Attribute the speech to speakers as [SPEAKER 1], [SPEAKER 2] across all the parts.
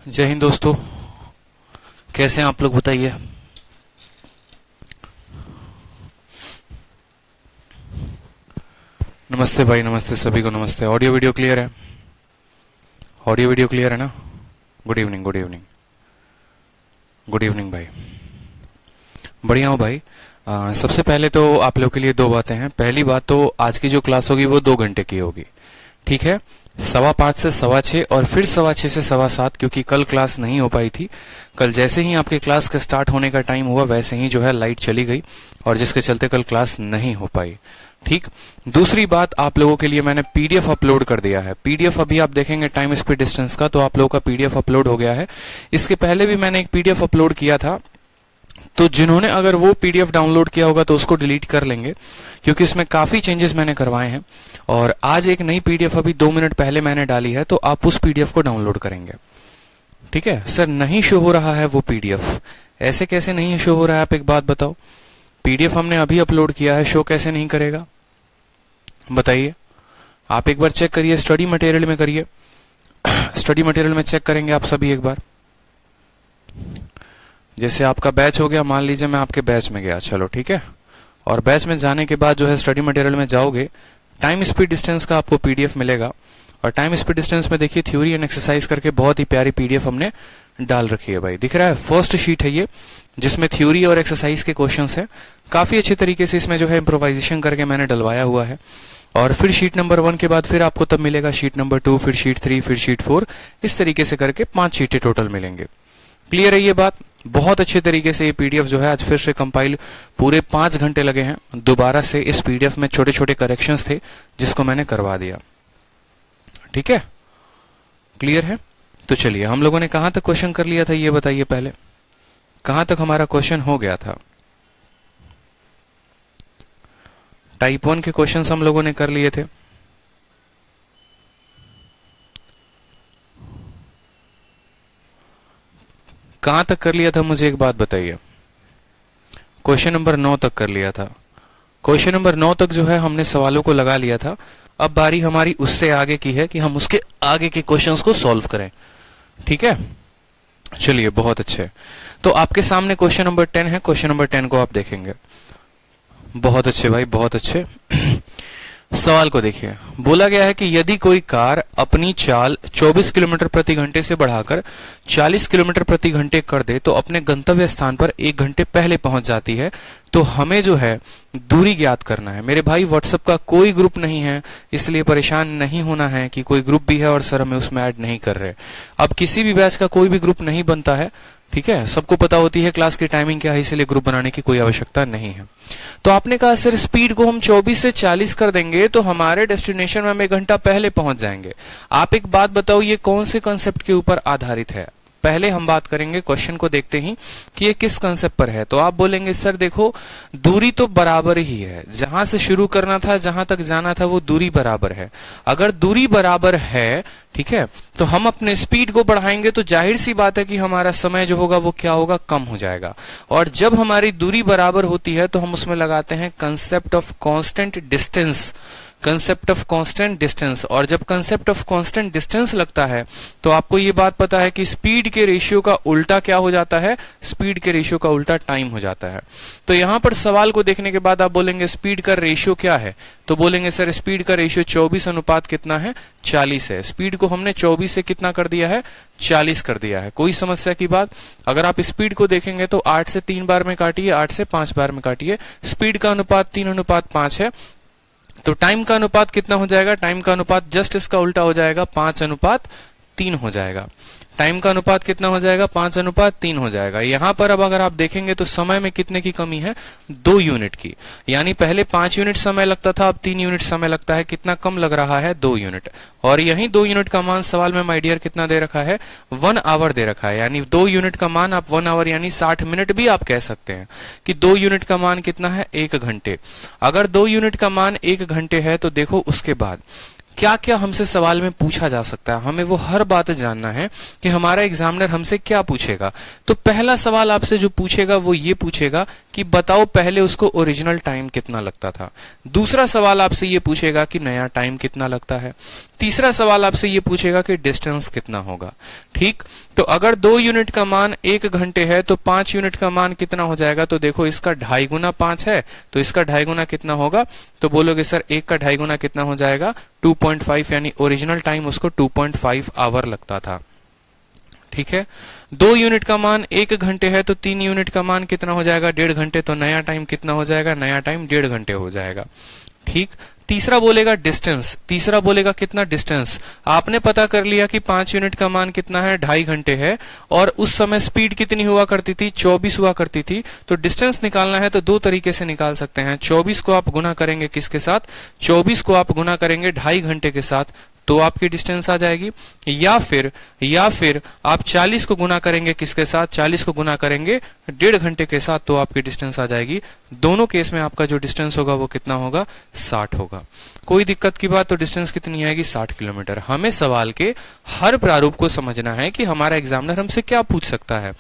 [SPEAKER 1] जय हिंद दोस्तों, कैसे हैं आप लोग बताइए। नमस्ते भाई, नमस्ते सभी को नमस्ते। ऑडियो वीडियो क्लियर है? ऑडियो वीडियो क्लियर है ना? Good evening, good evening, good evening भाई। बढ़िया हूँ भाई। सबसे पहले तो आप लोग के लिए दो बातें हैं। पहली बात तो आज की जो क्लास होगी वो 2 घंटे की होगी, ठीक है। 5:15 से 6:15 और फिर 6:15 से 7:15, क्योंकि कल क्लास नहीं हो पाई थी। कल जैसे ही आपके क्लास का स्टार्ट होने का टाइम हुआ वैसे ही जो है लाइट चली गई और जिसके चलते कल क्लास नहीं हो पाई, ठीक। दूसरी बात, आप लोगों के लिए मैंने पीडीएफ अपलोड कर दिया है। पीडीएफ अभी आप देखेंगे टाइम स्पीड डिस्टेंस का, तो आप लोगों का पीडीएफ अपलोड हो गया है। इसके पहले भी मैंने एक पीडीएफ अपलोड किया था, तो जिन्होंने अगर वो पीडीएफ डाउनलोड किया होगा तो उसको डिलीट कर लेंगे, क्योंकि उसमें काफी चेंजेस मैंने करवाए हैं। और आज एक नई पीडीएफ अभी 2 मिनट पहले मैंने डाली है, तो आप उस पीडीएफ को डाउनलोड करेंगे, ठीक है। सर नहीं शो हो रहा है वो पीडीएफ, ऐसे कैसे नहीं शो हो रहा है? आप एक बात बताओ, पीडीएफ हमने अभी अपलोड किया है, शो कैसे नहीं करेगा बताइए। आप एक बार चेक करिए, स्टडी मटेरियल में करिए। स्टडी मटेरियल में चेक करेंगे आप सभी एक बार। जैसे आपका बैच हो गया, मान लीजिए मैं आपके बैच में गया, चलो ठीक है। और बैच में जाने के बाद जो है स्टडी मटेरियल में जाओगे, टाइम स्पीड डिस्टेंस का आपको पीडीएफ मिलेगा। और टाइम स्पीड डिस्टेंस में देखिए थ्योरी एंड एक्सरसाइज करके बहुत ही प्यारी पीडीएफ हमने डाल रखी है भाई, दिख रहा है। फर्स्ट शीट है ये, जिसमें थ्योरी और एक्सरसाइज के क्वेश्चंस हैं। काफी अच्छे तरीके से इसमें जो है इम्प्रोवाइजेशन करके मैंने डलवाया हुआ है। और फिर शीट नंबर 1 के बाद फिर आपको तब मिलेगा शीट नंबर 2, फिर शीट 3, फिर शीट 4, इस तरीके से करके 5 शीटें टोटल मिलेंगे। क्लियर है ये बात? बहुत अच्छे तरीके से ये पीडीएफ जो है आज फिर से कंपाइल, पूरे 5 घंटे लगे हैं दोबारा से। इस पीडीएफ में छोटे छोटे करेक्शंस थे जिसको मैंने करवा दिया, ठीक है। क्लियर है? तो चलिए, हम लोगों ने कहां तक क्वेश्चन कर लिया था ये बताइए पहले, कहां तक हमारा क्वेश्चन हो गया था? टाइप 1 के क्वेश्चंस हम लोगों ने कर लिए थे। कहां तक कर लिया था मुझे एक बात बताइए। क्वेश्चन नंबर 9 तक कर लिया था। क्वेश्चन नंबर 9 तक जो है हमने सवालों को लगा लिया था। अब बारी हमारी उससे आगे की है कि हम उसके आगे के क्वेश्चंस को सॉल्व करें, ठीक है। चलिए, बहुत अच्छे। तो आपके सामने क्वेश्चन नंबर 10 है। क्वेश्चन नंबर 10 को आप देखेंगे। बहुत अच्छे भाई, बहुत अच्छे। सवाल को देखिए, बोला गया है कि यदि कोई कार अपनी चाल 24 किलोमीटर प्रति घंटे से बढ़ाकर 40 किलोमीटर प्रति घंटे कर दे तो अपने गंतव्य स्थान पर 1 घंटे पहले पहुंच जाती है, तो हमें जो है दूरी ज्ञात करना है। मेरे भाई, व्हाट्सएप का कोई ग्रुप नहीं है, इसलिए परेशान नहीं होना है कि कोई ग्रुप भी है और सर हमें उसमें ऐड नहीं कर रहे। अब किसी भी बैच का कोई भी ग्रुप नहीं बनता है, ठीक है। सबको पता होती है क्लास की टाइमिंग क्या है, इसलिए ग्रुप बनाने की कोई आवश्यकता नहीं है। तो आपने कहा सर स्पीड को हम 24 से 40 कर देंगे तो हमारे डेस्टिनेशन में हम 1 घंटा पहले पहुंच जाएंगे। आप एक बात बताओ, ये कौन से कंसेप्ट के ऊपर आधारित है? पहले हम बात करेंगे क्वेश्चन को देखते ही कि ये किस कंसेप्ट पर है। तो आप बोलेंगे सर देखो, दूरी तो बराबर ही है, जहां से शुरू करना था जहां तक जाना था वो दूरी बराबर है। अगर दूरी बराबर है, ठीक है, तो हम अपने स्पीड को बढ़ाएंगे तो जाहिर सी बात है कि हमारा समय जो होगा वो क्या होगा, कम हो जाएगा। और जब हमारी दूरी बराबर होती है तो हम उसमें लगाते हैं concept of constant distance, concept of constant distance. और जब कंसेप्ट ऑफ कांस्टेंट डिस्टेंस लगता है तो आपको ये बात पता है कि स्पीड के रेशियो का उल्टा क्या हो जाता है? स्पीड के रेशियो का उल्टा टाइम हो जाता है। तो यहां पर सवाल को देखने के बाद आप बोलेंगे स्पीड का रेशियो क्या है? तो बोलेंगे सर स्पीड का रेशियो 24 अनुपात कितना है? 40 है। स्पीड को हमने 24 से कितना कर दिया है? 40 कर दिया है। कोई समस्या की बात? अगर आप स्पीड को देखेंगे तो 8 से 3 बार में काटिए, 8 से 5 बार में काटिए। स्पीड का अनुपात 3:5 है। तो टाइम का अनुपात कितना हो जाएगा? टाइम का अनुपात जस्ट इसका उल्टा हो जाएगा, 5:3 हो जाएगा। टाइम का अनुपात कितना हो जाएगा? 5:3 हो जाएगा। यहां पर अब अगर आप देखेंगे तो समय में कितने की कमी है? 2 यूनिट की। यानी पहले 5 यूनिट समय लगता था, अब 3 यूनिट समय लगता है। कितना कम लग रहा है? 2 यूनिट। और यही 2 यूनिट का मान सवाल में माय डियर कितना दे रखा है? 1 आवर दे रखा है। यानी 2 यूनिट का मान आप 1 आवर यानी 60 मिनट भी आप कह सकते हैं कि 2 यूनिट का मान कितना है? 1 घंटे। अगर 2 यूनिट का मान 1 घंटे है तो देखो उसके बाद क्या क्या हमसे सवाल में पूछा जा सकता है, हमें वो हर बात जानना है कि हमारा एग्जामिनर हमसे क्या पूछेगा। तो पहला सवाल आपसे जो पूछेगा वो ये पूछेगा कि बताओ पहले उसको ओरिजिनल टाइम कितना लगता था। दूसरा सवाल आपसे ये पूछेगा कि नया टाइम कितना लगता है। तीसरा सवाल आपसे ये पूछेगा कि डिस्टेंस कितना होगा। ठीक, तो अगर 2 यूनिट का मान 1 घंटे है तो 5 यूनिट का मान कितना हो जाएगा। तो देखो इसका 2.5 गुना 5 है, तो इसका 2.5 गुना कितना होगा। तो बोलोगे सर 1 का 2.5 गुना कितना हो जाएगा 2.5, यानी ओरिजिनल टाइम उसको 2.5 आवर लगता था। ठीक है, 2 यूनिट का मान 1 घंटे है तो 3 यूनिट का मान कितना हो जाएगा 1.5 घंटे। तो नया टाइम कितना हो जाएगा, नया टाइम 1.5 घंटे हो जाएगा। ठीक, तीसरा बोलेगा डिस्टेंस, तीसरा बोलेगा कितना डिस्टेंस। आपने पता कर लिया कि 5 यूनिट का मान कितना है 2.5 घंटे है, और उस समय स्पीड कितनी हुआ करती थी 24 हुआ करती थी। तो डिस्टेंस निकालना है तो 2 तरीके से निकाल सकते हैं। 24 को आप गुना करेंगे किसके साथ, 24 को आप गुना करेंगे 2.5 घंटे के साथ, तो आपकी डिस्टेंस आ जाएगी। या फिर आप 40 को गुना करेंगे किसके साथ, 40 को गुना करेंगे 1.5 घंटे के साथ, तो आपकी डिस्टेंस आ जाएगी। दोनों केस में आपका जो डिस्टेंस होगा वो कितना होगा 60 होगा। कोई दिक्कत की बात, तो डिस्टेंस कितनी आएगी 60 किलोमीटर। हमें सवाल के हर प्रारूप को समझना है कि हमारा एग्जामिनर हमसे क्या पूछ सकता है।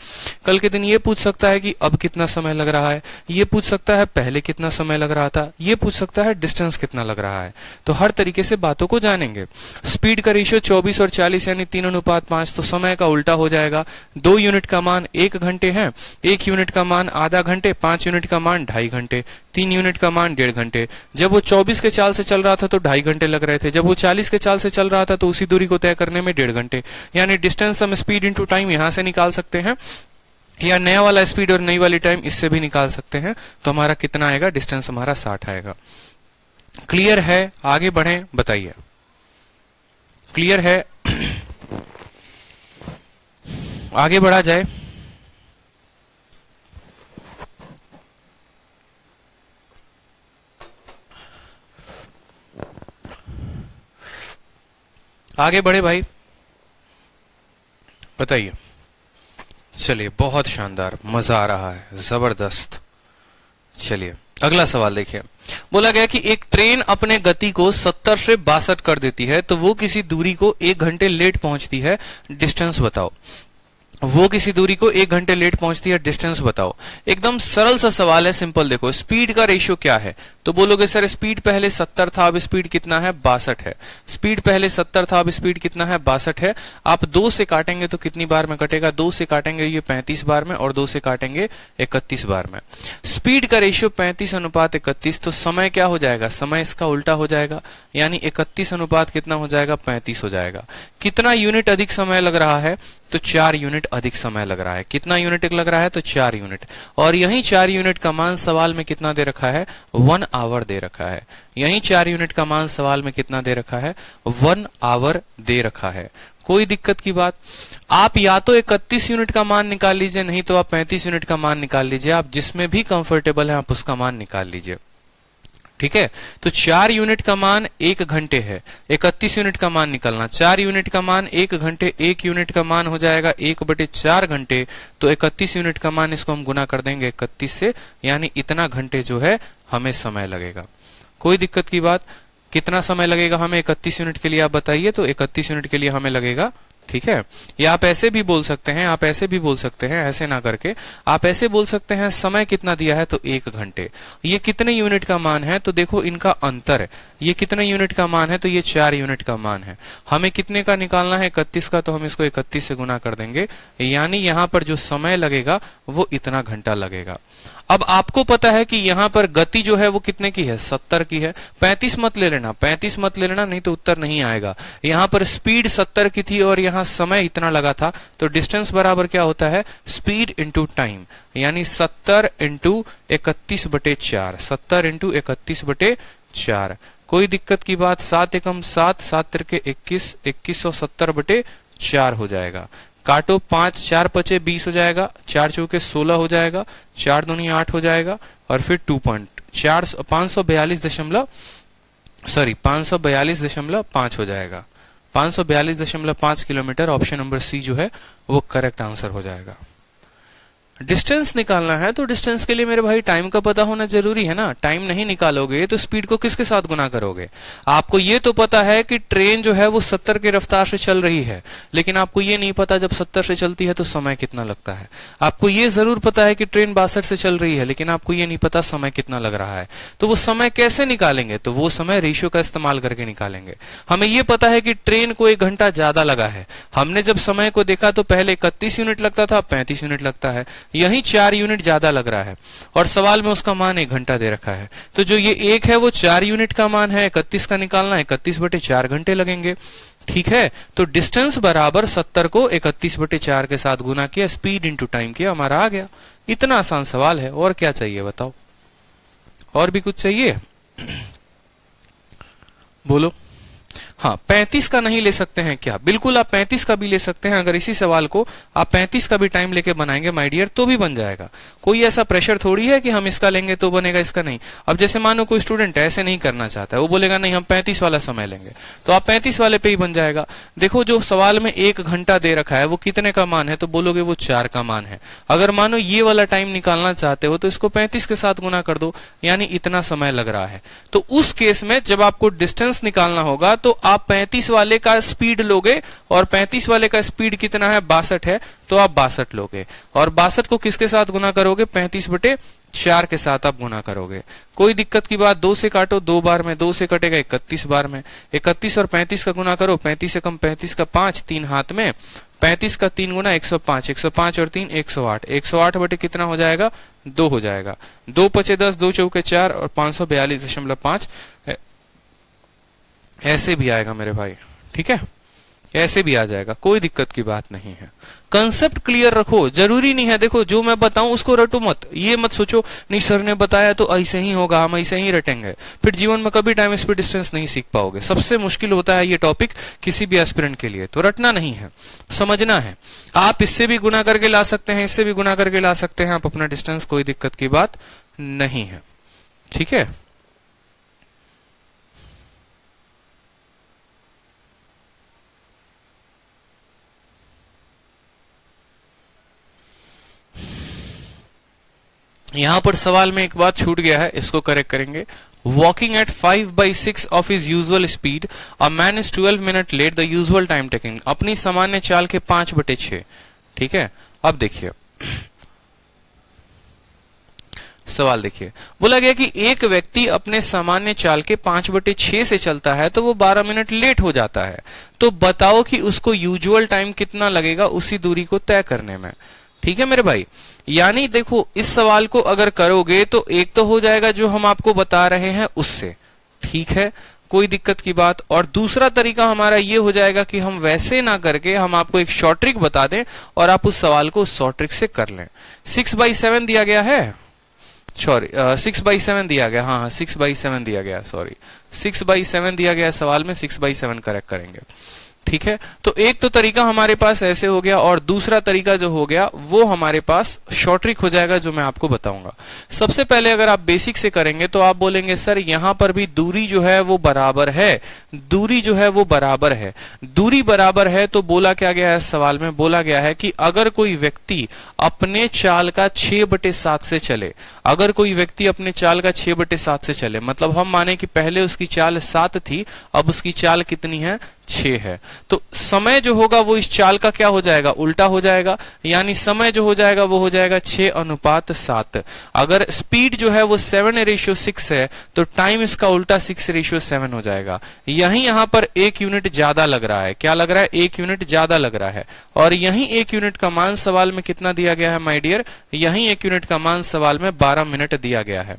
[SPEAKER 1] कल के दिन ये पूछ सकता है कि अब कितना समय लग रहा है, ये पूछ सकता है पहले कितना समय लग रहा था, ये पूछ सकता है डिस्टेंस कितना लग रहा है। तो हर तरीके से बातों को जानेंगे। स्पीड का रेशियो 24 और 40 यानी 3:5, तो समय का उल्टा हो जाएगा। 2 यूनिट का मान 1 घंटे है, 1 यूनिट का मान आधा घंटे, 5 यूनिट का मान 2.5 घंटे, 3 यूनिट का मान 1.5 घंटे। जब वो 24 के चाल से चल रहा था तो 2.5 घंटे लग रहे थे, जब वो 40 के चाल से चल रहा था तो उसी दूरी को तय करने में 1.5 घंटे। यानी डिस्टेंस हम स्पीड इंटू टाइम यहां से निकाल सकते हैं, या नया वाला स्पीड और नई वाली टाइम इससे भी निकाल सकते हैं। तो हमारा कितना आएगा, डिस्टेंस हमारा 60 आएगा। क्लियर है, आगे बढ़ें, बताइए क्लियर है, आगे बढ़ा जाए। आगे बढ़े भाई, बताइए। चलिए, बहुत शानदार, मजा आ रहा है, जबरदस्त। चलिए अगला सवाल देखिए। बोला गया कि एक ट्रेन अपने गति को 70 से 62 कर देती है, तो वो किसी दूरी को 1 घंटे लेट पहुंचती है, डिस्टेंस बताओ। वो किसी दूरी को 1 घंटे लेट पहुंचती है, डिस्टेंस बताओ। एकदम सरल सा सवाल है, सिंपल। देखो स्पीड का रेशियो क्या है, तो बोलोगे सर स्पीड पहले 70 था, अब स्पीड कितना है 62 है। स्पीड पहले 70 था, अब स्पीड कितना है 62 है। आप 2 से काटेंगे तो कितनी बार में कटेगा, 2 से काटेंगे ये 35 बार में, और 2 से काटेंगे 31 बार में। स्पीड का रेशियो 35:31, तो समय क्या हो जाएगा, समय इसका उल्टा हो जाएगा, यानी 31 अनुपात कितना हो जाएगा 35 हो जाएगा। कितना यूनिट अधिक समय लग रहा है, तो 4 यूनिट अधिक समय लग रहा है। कितना यूनिट लग रहा है, तो 4 यूनिट। और यही 4 यूनिट का मान सवाल में कितना दे रखा है, 1 आवर दे रखा है। यही 4 यूनिट का मान सवाल में कितना दे रखा है, 1 आवर दे रखा है। कोई दिक्कत की बात। आप या तो 31 यूनिट का मान निकाल लीजिए, नहीं तो आप 35 यूनिट का मान निकाल लीजिए। आप जिसमें भी कंफर्टेबल है आप उसका मान निकाल लीजिए। ठीक है, तो 4 यूनिट का मान 1 घंटे है, 31 यूनिट का मान निकलना। 4 यूनिट का मान 1 घंटे, 1 यूनिट का मान हो जाएगा 1/4 घंटे, तो 31 यूनिट का मान इसको हम गुना कर देंगे 31 से, यानी इतना घंटे जो है हमें समय लगेगा। कोई दिक्कत की बात। कितना समय लगेगा हमें 31 यूनिट के लिए, आप बताइए। तो 31 यूनिट के लिए हमें लगेगा, ठीक है। या आप ऐसे भी बोल सकते हैं, आप ऐसे भी बोल सकते हैं, ऐसे ना करके आप ऐसे बोल सकते हैं, समय कितना दिया है, तो 1 घंटे। ये कितने यूनिट का मान है, तो देखो इनका अंतर है। ये कितने यूनिट का मान है, तो ये 4 यूनिट का मान है। हमें कितने का निकालना है, 31 का, तो हम इसको 31 से गुना कर देंगे, यानी यहां पर जो समय लगेगा वो इतना घंटा लगेगा। अब आपको पता है कि यहां पर गति जो है वो कितने की है, 70 की है। 35 मत ले लेना, 35 मत ले लेना, नहीं तो उत्तर नहीं आएगा। यहां पर स्पीड 70 की थी और यहां समय इतना लगा था, तो डिस्टेंस बराबर क्या होता है, स्पीड इंटू टाइम, यानी 70 इंटू 31/4, 70 इंटू 31/4। कोई दिक्कत की बात। 7 एकम 7, 7 तिरके 21, 2170/4 हो जाएगा। काटो, 5 4 पचे 20 हो जाएगा, 4 चौके 16 हो जाएगा, 4 दूनी 8 हो जाएगा, और फिर 542.5 हो जाएगा। 542.5 किलोमीटर। ऑप्शन नंबर सी जो है वो करेक्ट आंसर हो जाएगा। डिस्टेंस निकालना है तो डिस्टेंस के लिए मेरे भाई टाइम का पता होना जरूरी है ना। टाइम नहीं निकालोगे तो स्पीड को किसके साथ गुना करोगे। आपको ये तो पता है कि ट्रेन जो है वो 70 की रफ्तार से चल रही है, लेकिन आपको ये नहीं पता जब 70 से चलती है तो समय कितना लगता है। आपको ये जरूर पता है कि ट्रेन 62 से चल रही है, लेकिन आपको ये नहीं पता समय कितना लग रहा है। तो वो समय कैसे निकालेंगे, तो वो समय रेशियो का इस्तेमाल करके निकालेंगे। हमें ये पता है कि ट्रेन को 1 घंटा ज्यादा लगा है। हमने जब समय को देखा तो पहले 31 यूनिट लगता था, 35 यूनिट लगता है, यही 4 यूनिट ज्यादा लग रहा है और सवाल में उसका मान 1 घंटा दे रखा है। तो जो ये 1 है वो 4 यूनिट का मान है, 31 का निकालना है, 31/4 घंटे लगेंगे। ठीक है, तो डिस्टेंस बराबर 70 को 31/4 के साथ गुना किया, स्पीड इंटू टाइम किया, हमारा आ गया। इतना आसान सवाल है। और क्या चाहिए बताओ, और भी कुछ चाहिए? बोलो। हाँ, 35 का नहीं ले सकते हैं क्या? बिल्कुल आप 35 का भी ले सकते हैं। अगर इसी सवाल को आप 35 का भी टाइम लेके बनाएंगे माय डियर तो भी बन जाएगा। कोई ऐसा प्रेशर थोड़ी है कि हम इसका लेंगे तो बनेगा, इसका नहीं। अब जैसे मानो कोई स्टूडेंट ऐसे नहीं करना चाहता है, वो बोलेगा नहीं हम 35 वाला समय लेंगे, तो आप 35 वाले पे ही बन जाएगा। देखो जो सवाल में 1 घंटा दे रखा है वो कितने का मान है, तो बोलोगे वो 4 का मान है। अगर मानो ये वाला टाइम निकालना चाहते हो तो इसको 35 के साथ गुना कर दो, यानी इतना समय लग रहा है। तो उस केस में जब आपको डिस्टेंस निकालना होगा तो आप 35 वाले का स्पीड लोगे, और 35 वाले का स्पीड कितना है, 62 है, तो आप 62 लोगे। और 62 को किसके साथ गुना करोगे, 35/4 के साथ आप गुना करोगे। कोई दिक्कत की बात, 2 से काटो, 2 बार में, 2 से कटेगा 31 बार में। 31 और 35 का गुना करो, 35 से कम 35 का 5, 3 हाथ में, 35 का 3 गुना 105, 105 और 3 108, 108 बटे कितना हो जाएगा, 2 हो जाएगा। 2 पचे 10, 2 चौके 4 और 542.5 ऐसे भी आएगा मेरे भाई। ठीक है, ऐसे भी आ जाएगा, कोई दिक्कत की बात नहीं है। कंसेप्ट क्लियर रखो, जरूरी नहीं है। देखो जो मैं बताऊं उसको रटो मत, ये मत सोचो नहीं सर ने बताया तो ऐसे ही होगा, हम ऐसे ही रटेंगे, फिर जीवन में कभी टाइम स्पीड डिस्टेंस नहीं सीख पाओगे। सबसे मुश्किल होता है ये टॉपिक किसी भी एस्पिरेंट के लिए। तो रटना नहीं है, समझना है। आप इससे भी गुना करके ला सकते हैं, इससे भी गुना करके ला सकते हैं आप अपना डिस्टेंस, कोई दिक्कत की बात नहीं है। ठीक है, यहां पर सवाल में एक बात छूट गया है, इसको करेक्ट करेंगे। Walking at 5/6 of his usual speed, a man is 12 minute late, the usual time taking. अपनी सामान्य चाल के 5/6। ठीक है, अब देखिए सवाल देखिए, बोला गया कि एक व्यक्ति अपने सामान्य चाल के 5/6 से चलता है तो वो 12 मिनट लेट हो जाता है। तो बताओ कि उसको यूजुअल टाइम कितना लगेगा उसी दूरी को तय करने में। ठीक है मेरे भाई, यानी देखो इस सवाल को अगर करोगे तो एक तो हो जाएगा जो हम आपको बता रहे हैं उससे, ठीक है, कोई दिक्कत की बात। और दूसरा तरीका हमारा ये हो जाएगा कि हम वैसे ना करके हम आपको एक शॉर्ट ट्रिक बता दें और आप उस सवाल को उस शॉर्ट ट्रिक से कर लें। 6/7 दिया गया है, सॉरी 6/7 दिया गया, हाँ 6/7 दिया गया, सॉरी 6/7 दिया गया सवाल में, 6/7 करेक्ट करेंगे। ठीक है, तो एक तो तरीका हमारे पास ऐसे हो गया और दूसरा तरीका जो हो गया वो हमारे पास शॉर्ट ट्रिक हो जाएगा जो मैं आपको बताऊंगा। सबसे पहले अगर आप बेसिक से करेंगे तो आप बोलेंगे सर यहां पर भी दूरी जो है वो बराबर है, दूरी जो है वो बराबर है। दूरी बराबर है तो बोला क्या गया है सवाल में, बोला गया है कि अगर कोई व्यक्ति अपने चाल का 6/7 से चले, अगर कोई व्यक्ति अपने चाल का 6/7 से चले, मतलब हम माने कि पहले उसकी चाल 7 थी, अब उसकी चाल कितनी है, 6 है, तो समय जो होगा वो इस चाल का क्या हो जाएगा, उल्टा हो जाएगा। यानी समय जो हो जाएगा वो हो जाएगा 6:7। अगर स्पीड जो है वो 7:6 है तो टाइम इसका उल्टा 6:7 हो जाएगा। यही यहां पर 1 यूनिट ज्यादा लग रहा है, क्या लग रहा है, 1 यूनिट ज्यादा लग रहा है। और यही 1 यूनिट का मान सवाल में कितना दिया गया है माय डियर, यही 1 यूनिट का मान सवाल में 12 मिनट दिया गया है।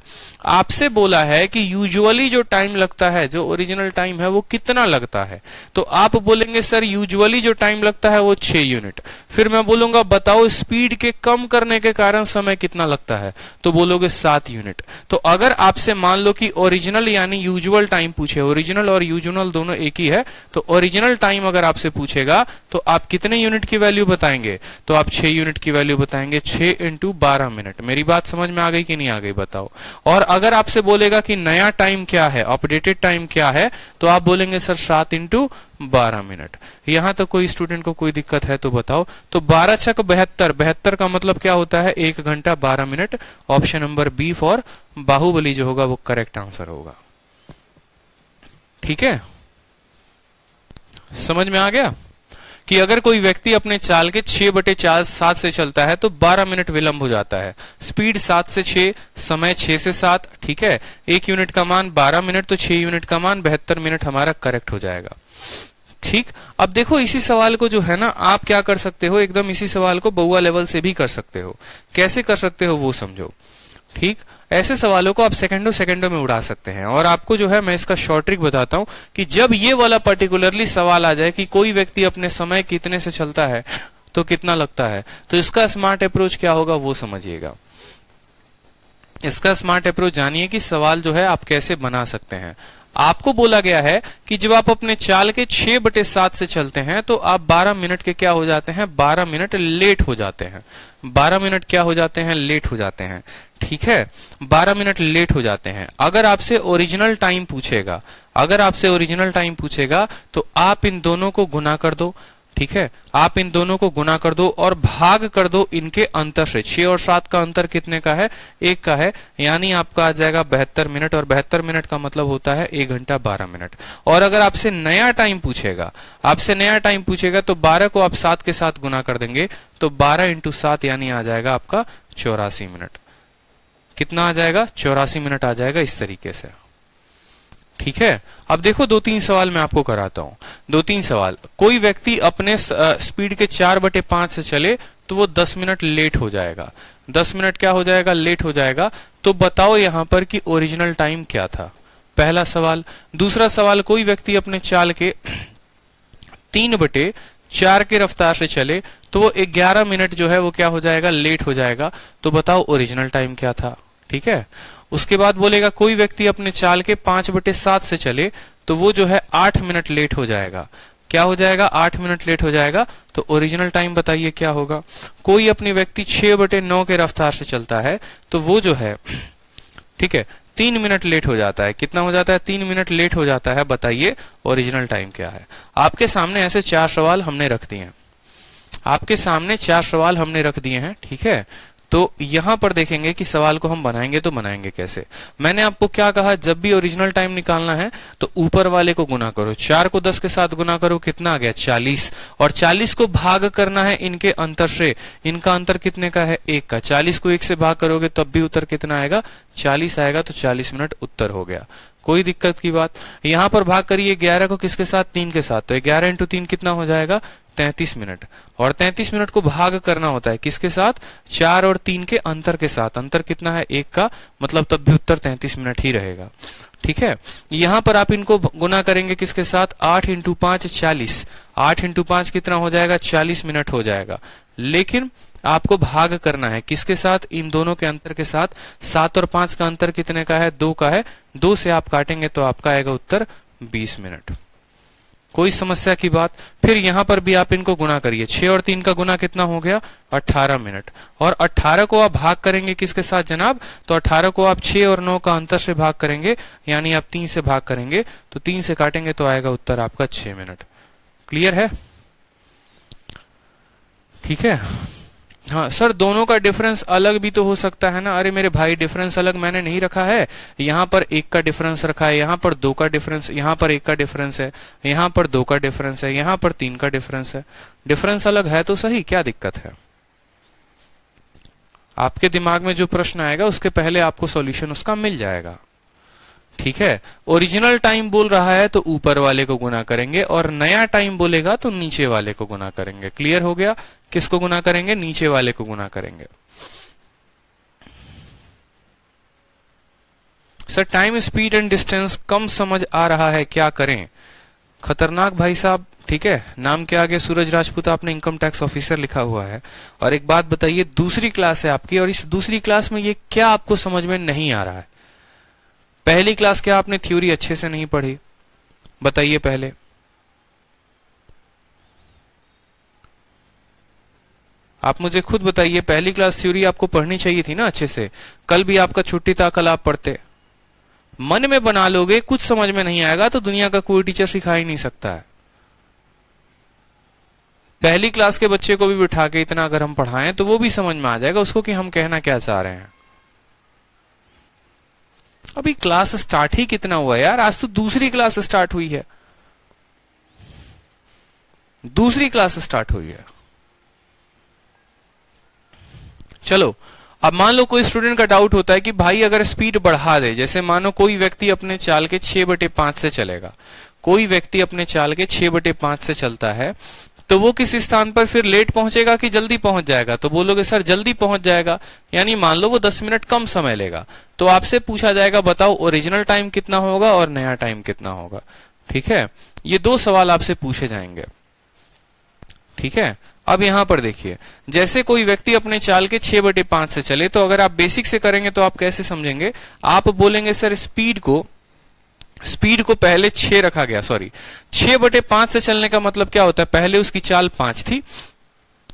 [SPEAKER 1] आपसे बोला है कि यूजुअली जो टाइम लगता है, जो ओरिजिनल टाइम है वो कितना लगता है, तो आप बोलेंगे सर यूजुअली जो टाइम लगता है वो 6 यूनिट। फिर मैं बोलूंगा बताओ स्पीड के कम करने के कारण समय कितना लगता है, तो बोलोगे 7 यूनिट। तो अगर आपसे मान लो कि ओरिजिनल यानी यूजुअल टाइम पूछे, ओरिजिनल और यूजुअल दोनों एक ही है, तो ओरिजिनल टाइम अगर आपसे पूछेगा तो आप कितने यूनिट की वैल्यू बताएंगे, तो आप 6 यूनिट की वैल्यू बताएंगे। 6 × 12 मिनट। मेरी बात समझ में आ गई कि नहीं आ गई बताओ। और अगर आपसे बोलेगा कि नया टाइम क्या है, अपडेटेड टाइम क्या है, तो आप बोलेंगे सर 7 × 12 मिनट। यहां तक कोई स्टूडेंट को कोई दिक्कत है तो बताओ। तो 12 छक 72, 72 का मतलब क्या होता है? 1 घंटा 12 मिनट। Option number B for Baahubali जो होगा वो करेक्ट आंसर होगा। ठीक है, समझ में आ गया कि अगर कोई व्यक्ति अपने चाल के 6/7 से चलता है तो 12 मिनट विलंब हो जाता है। स्पीड 7 से 6, समय 6 से 7। ठीक है, 1 यूनिट का मान 12 मिनट, तो 6 यूनिट का मान 72 मिनट हमारा करेक्ट हो जाएगा। ठीक, अब देखो इसी सवाल को जो है ना आप क्या कर सकते हो, एकदम इसी सवाल को बउआ लेवल से भी कर सकते हो। कैसे कर सकते हो वो समझो। ठीक, ऐसे सवालों को आप सेकंडों सेकंडों में उड़ा सकते हैं। और आपको जो है मैं इसका शॉर्ट ट्रिक बताता हूं कि जब ये वाला पर्टिकुलरली सवाल आ जाए कि कोई व्यक्ति अपने समय कितने से चलता है तो कितना लगता है, तो इसका स्मार्ट अप्रोच क्या होगा वो समझिएगा। इसका स्मार्ट अप्रोच जानिए कि सवाल जो है आप कैसे बना सकते हैं। आपको बोला गया है कि जब आप अपने चाल के 6/7 से चलते हैं तो आप 12 मिनट के क्या हो जाते हैं? 12 मिनट लेट हो जाते हैं। 12 मिनट क्या हो जाते हैं? लेट हो जाते हैं। ठीक है, 12 मिनट लेट हो जाते हैं। अगर आपसे ओरिजिनल टाइम पूछेगा, अगर आपसे ओरिजिनल टाइम पूछेगा तो आप इन दोनों को गुना कर दो। ठीक है, आप इन दोनों को गुना कर दो और भाग कर दो इनके अंतर से। 6 और 7 का अंतर कितने का है? 1 का है, यानी आपका आ जाएगा 72 मिनट। और 72 मिनट का मतलब होता है 1 घंटा 12 मिनट। और अगर आपसे नया टाइम पूछेगा, आपसे नया टाइम पूछेगा तो 12 को आप 7 के साथ गुना कर देंगे तो 12 × 7 यानी आ जाएगा आपका 84 मिनट। कितना आ जाएगा? 84 मिनट आ जाएगा इस तरीके से। ठीक है, अब देखो 2-3 सवाल मैं आपको कराता हूं। 2-3 सवाल। कोई व्यक्ति अपने स्पीड के 4/5 से चले तो वो 10 मिनट लेट हो जाएगा। 10 मिनट क्या हो जाएगा? लेट हो जाएगा। तो बताओ यहां पर कि ओरिजिनल टाइम क्या था? पहला सवाल। दूसरा सवाल, कोई व्यक्ति अपने चाल के 3/4 के रफ्तार से चले तो वो 11 मिनट जो है वो क्या हो जाएगा? लेट हो जाएगा। तो बताओ ओरिजिनल टाइम क्या था? ठीक है, उसके बाद बोलेगा कोई व्यक्ति अपने चाल के 5/7 से चले तो वो जो है 8 मिनट लेट हो जाएगा। क्या हो जाएगा? 8 मिनट लेट हो जाएगा। तो ओरिजिनल टाइम बताइए क्या होगा? कोई अपने व्यक्ति 6/9 के रफ्तार से चलता है तो वो जो है, ठीक है, 3 मिनट लेट हो जाता है। कितना हो जाता है? 3 मिनट लेट हो जाता है। बताइए ओरिजिनल टाइम क्या है? आपके सामने ऐसे 4 सवाल हमने रख दिए हैं। आपके सामने 4 सवाल हमने रख दिए हैं। ठीक है, तो यहां पर देखेंगे कि सवाल को हम बनाएंगे तो बनाएंगे कैसे। मैंने आपको क्या कहा? जब भी ओरिजिनल टाइम निकालना है तो ऊपर वाले को गुना करो। 4 को 10 के साथ गुना करो, कितना आ गया? 40। और 40 को भाग करना है इनके अंतर से। इनका अंतर कितने का है? 1 का। 40 को 1 से भाग करोगे तब भी उत्तर कितना आएगा? 40 आएगा। तो 40 मिनट उत्तर हो गया। कोई दिक्कत की बात? यहां पर भाग करिए 11 को किसके साथ? 3 के साथ। तो 11 × 3 कितना हो जाएगा? 33 मिनट। और 33 मिनट को भाग करना होता है किसके साथ? 4 और 3 के अंतर के साथ। अंतर कितना है? 1 का। मतलब तब भी उत्तर 33 मिनट ही रहेगा। ठीक है, यहां पर आप इनको गुना करेंगे किसके साथ? 8 × 5 40। 8 × 5 कितना हो जाएगा? 40 मिनट हो जाएगा। लेकिन आपको भाग करना है किसके साथ? इन दोनों के अंतर के साथ। 7 और 5 का अंतर कितने का है? 2 का है। 2 से आप काटेंगे तो आपका आएगा उत्तर 20 मिनट। कोई समस्या की बात? फिर यहां पर भी आप इनको गुना करिए। 6 और 3 का गुना कितना हो गया? 18 मिनट। और 18 को आप भाग करेंगे किसके साथ जनाब? तो 18 को आप 6 और 9 का अंतर से भाग करेंगे, यानी आप 3 से भाग करेंगे। तो 3 से काटेंगे तो आएगा उत्तर आपका 6 मिनट। क्लियर है? ठीक है। हाँ सर, दोनों का डिफरेंस अलग भी तो हो सकता है ना। अरे मेरे भाई, डिफरेंस अलग मैंने नहीं रखा है। यहाँ पर 1 का डिफरेंस रखा है, यहाँ पर 2 का डिफरेंस, यहाँ पर 1 का डिफरेंस है, यहाँ पर 2 का डिफरेंस है, यहाँ पर 3 का डिफरेंस है। डिफरेंस अलग है तो सही, क्या दिक्कत है? आपके दिमाग में जो प्रश्न आएगा उसके पहले आपको सॉल्यूशन उसका मिल जाएगा। ठीक है, ओरिजिनल टाइम बोल रहा है तो ऊपर वाले को गुना करेंगे, और नया टाइम बोलेगा तो नीचे वाले को गुना करेंगे। क्लियर हो गया? किसको गुना करेंगे? नीचे वाले को गुना करेंगे। Sir time, speed and distance कम समझ आ रहा है, क्या करें? खतरनाक भाई साहब। ठीक है, नाम के आगे सूरज राजपूत आपने इनकम टैक्स ऑफिसर लिखा हुआ है। और एक बात बताइए, दूसरी क्लास है आपकी, और इस दूसरी क्लास में ये क्या आपको समझ में नहीं आ रहा है? पहली क्लास क्या आपने थ्योरी अच्छे से नहीं पढ़ी? बताइए पहले। आप मुझे खुद बताइए, पहली क्लास थ्योरी आपको पढ़नी चाहिए थी ना अच्छे से। कल भी आपका छुट्टी था, कल आप पढ़ते। मन में बना लोगे, कुछ समझ में नहीं आएगा तो दुनिया का कोई टीचर सिखा ही नहीं सकता है। पहली क्लास के बच्चे को भी बिठा के इतना अगर हम पढ़ाएं तो वो भी समझ में आ जाएगा उसको कि हम कहना क्या चाह रहे हैं। अभी क्लास स्टार्ट ही कितना हुआ यार, आज तो दूसरी क्लास स्टार्ट हुई है, दूसरी क्लास स्टार्ट हुई है। चलो अब मान लो कोई स्टूडेंट का डाउट होता है कि भाई अगर स्पीड बढ़ा दे, जैसे मानो कोई व्यक्ति अपने चाल के 6/5 से चलेगा, कोई व्यक्ति अपने चाल के 6/5 से चलता है, तो वो किस स्थान पर फिर लेट पहुंचेगा कि जल्दी पहुंच जाएगा? तो बोलोगे सर जल्दी पहुंच जाएगा, यानी मान लो वो 10 मिनट कम समय लेगा। तो आपसे पूछा जाएगा बताओ ओरिजिनल टाइम कितना होगा और नया टाइम कितना होगा। ठीक है, ये दो सवाल आपसे पूछे जाएंगे। ठीक है, अब यहां पर देखिए, जैसे कोई व्यक्ति अपने चाल के 6/5 से चले, तो अगर आप बेसिक से करेंगे तो आप कैसे समझेंगे? आप बोलेंगे सर स्पीड को पहले 6 रखा गया, सॉरी 6/5 से चलने का मतलब क्या होता है? पहले उसकी चाल 5 थी,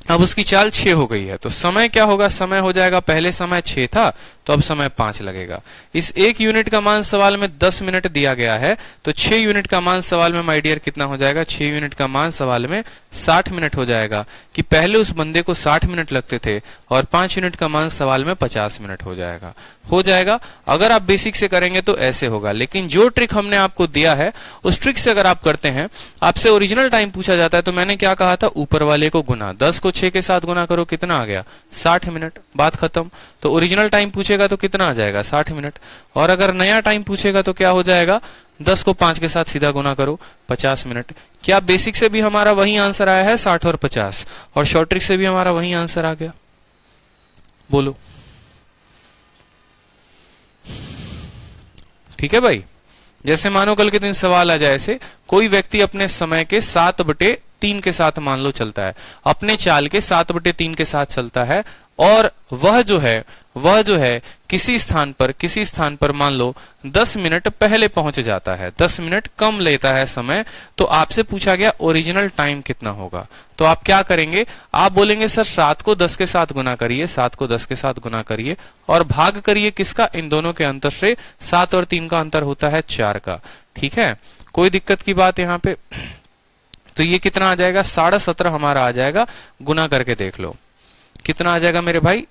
[SPEAKER 1] अब उसकी चाल 6 हो गई है, तो समय क्या होगा? समय हो जाएगा, पहले समय 6 था तो अब समय 5 लगेगा। इस 1 यूनिट का मान सवाल में 10 मिनट दिया गया है, तो 6 यूनिट का मान सवाल में माय डियर कितना हो जाएगा? 6 यूनिट का मान सवाल में 60 मिनट हो जाएगा, कि पहले उस बंदे को 60 मिनट लगते थे और 5 यूनिट का मान सवाल में 50 मिनट हो जाएगा। अगर आप बेसिक से करेंगे तो ऐसे होगा, लेकिन जो ट्रिक हमने आपको दिया है उस ट्रिक से अगर आप करते हैं, आपसे ओरिजिनल टाइम पूछा जाता है, तो मैंने क्या कहा था? ऊपर वाले को गुना, 10 को 6 के साथ गुना करो, कितना आ गया? 60 मिनट, बात खत्म। तो ओरिजिनल टाइम पूछेगा तो कितना आ जाएगा? 60 मिनट। और अगर नया टाइम पूछेगा तो क्या हो जाएगा? 10 को 5 के साथ सीधा गुना करो, 50 मिनट। क्या बेसिक से भी हमारा वही आंसर आया है 60 और 50, और शॉर्ट ट्रिक से भी हमारा वही आंसर आ गया? बोलो। ठीक है भाई, जैसे मानो कल के दिन सवाल आ जाए, ऐसे कोई व्यक्ति अपने समय के 7/3 के साथ मान लो चलता है, अपने चाल के 7/3 के साथ चलता है, और वह जो है किसी स्थान पर मान लो 10 मिनट पहले पहुंच जाता है, 10 मिनट कम लेता है समय, तो आपसे पूछा गया ओरिजिनल टाइम कितना होगा? तो आप क्या करेंगे? आप बोलेंगे सर 7 को 10 के साथ गुना करिए, 7 को 10 के साथ गुना करिए और भाग करिए किसका? इन दोनों के अंतर से। 7 और 3 का अंतर होता है 4 का। ठीक है, कोई दिक्कत की बात यहां पे? तो ये कितना आ जाएगा? 17.5 हमारा आ जाएगा, गुना करके देख लो कितना आ जाएगा मेरे भाई।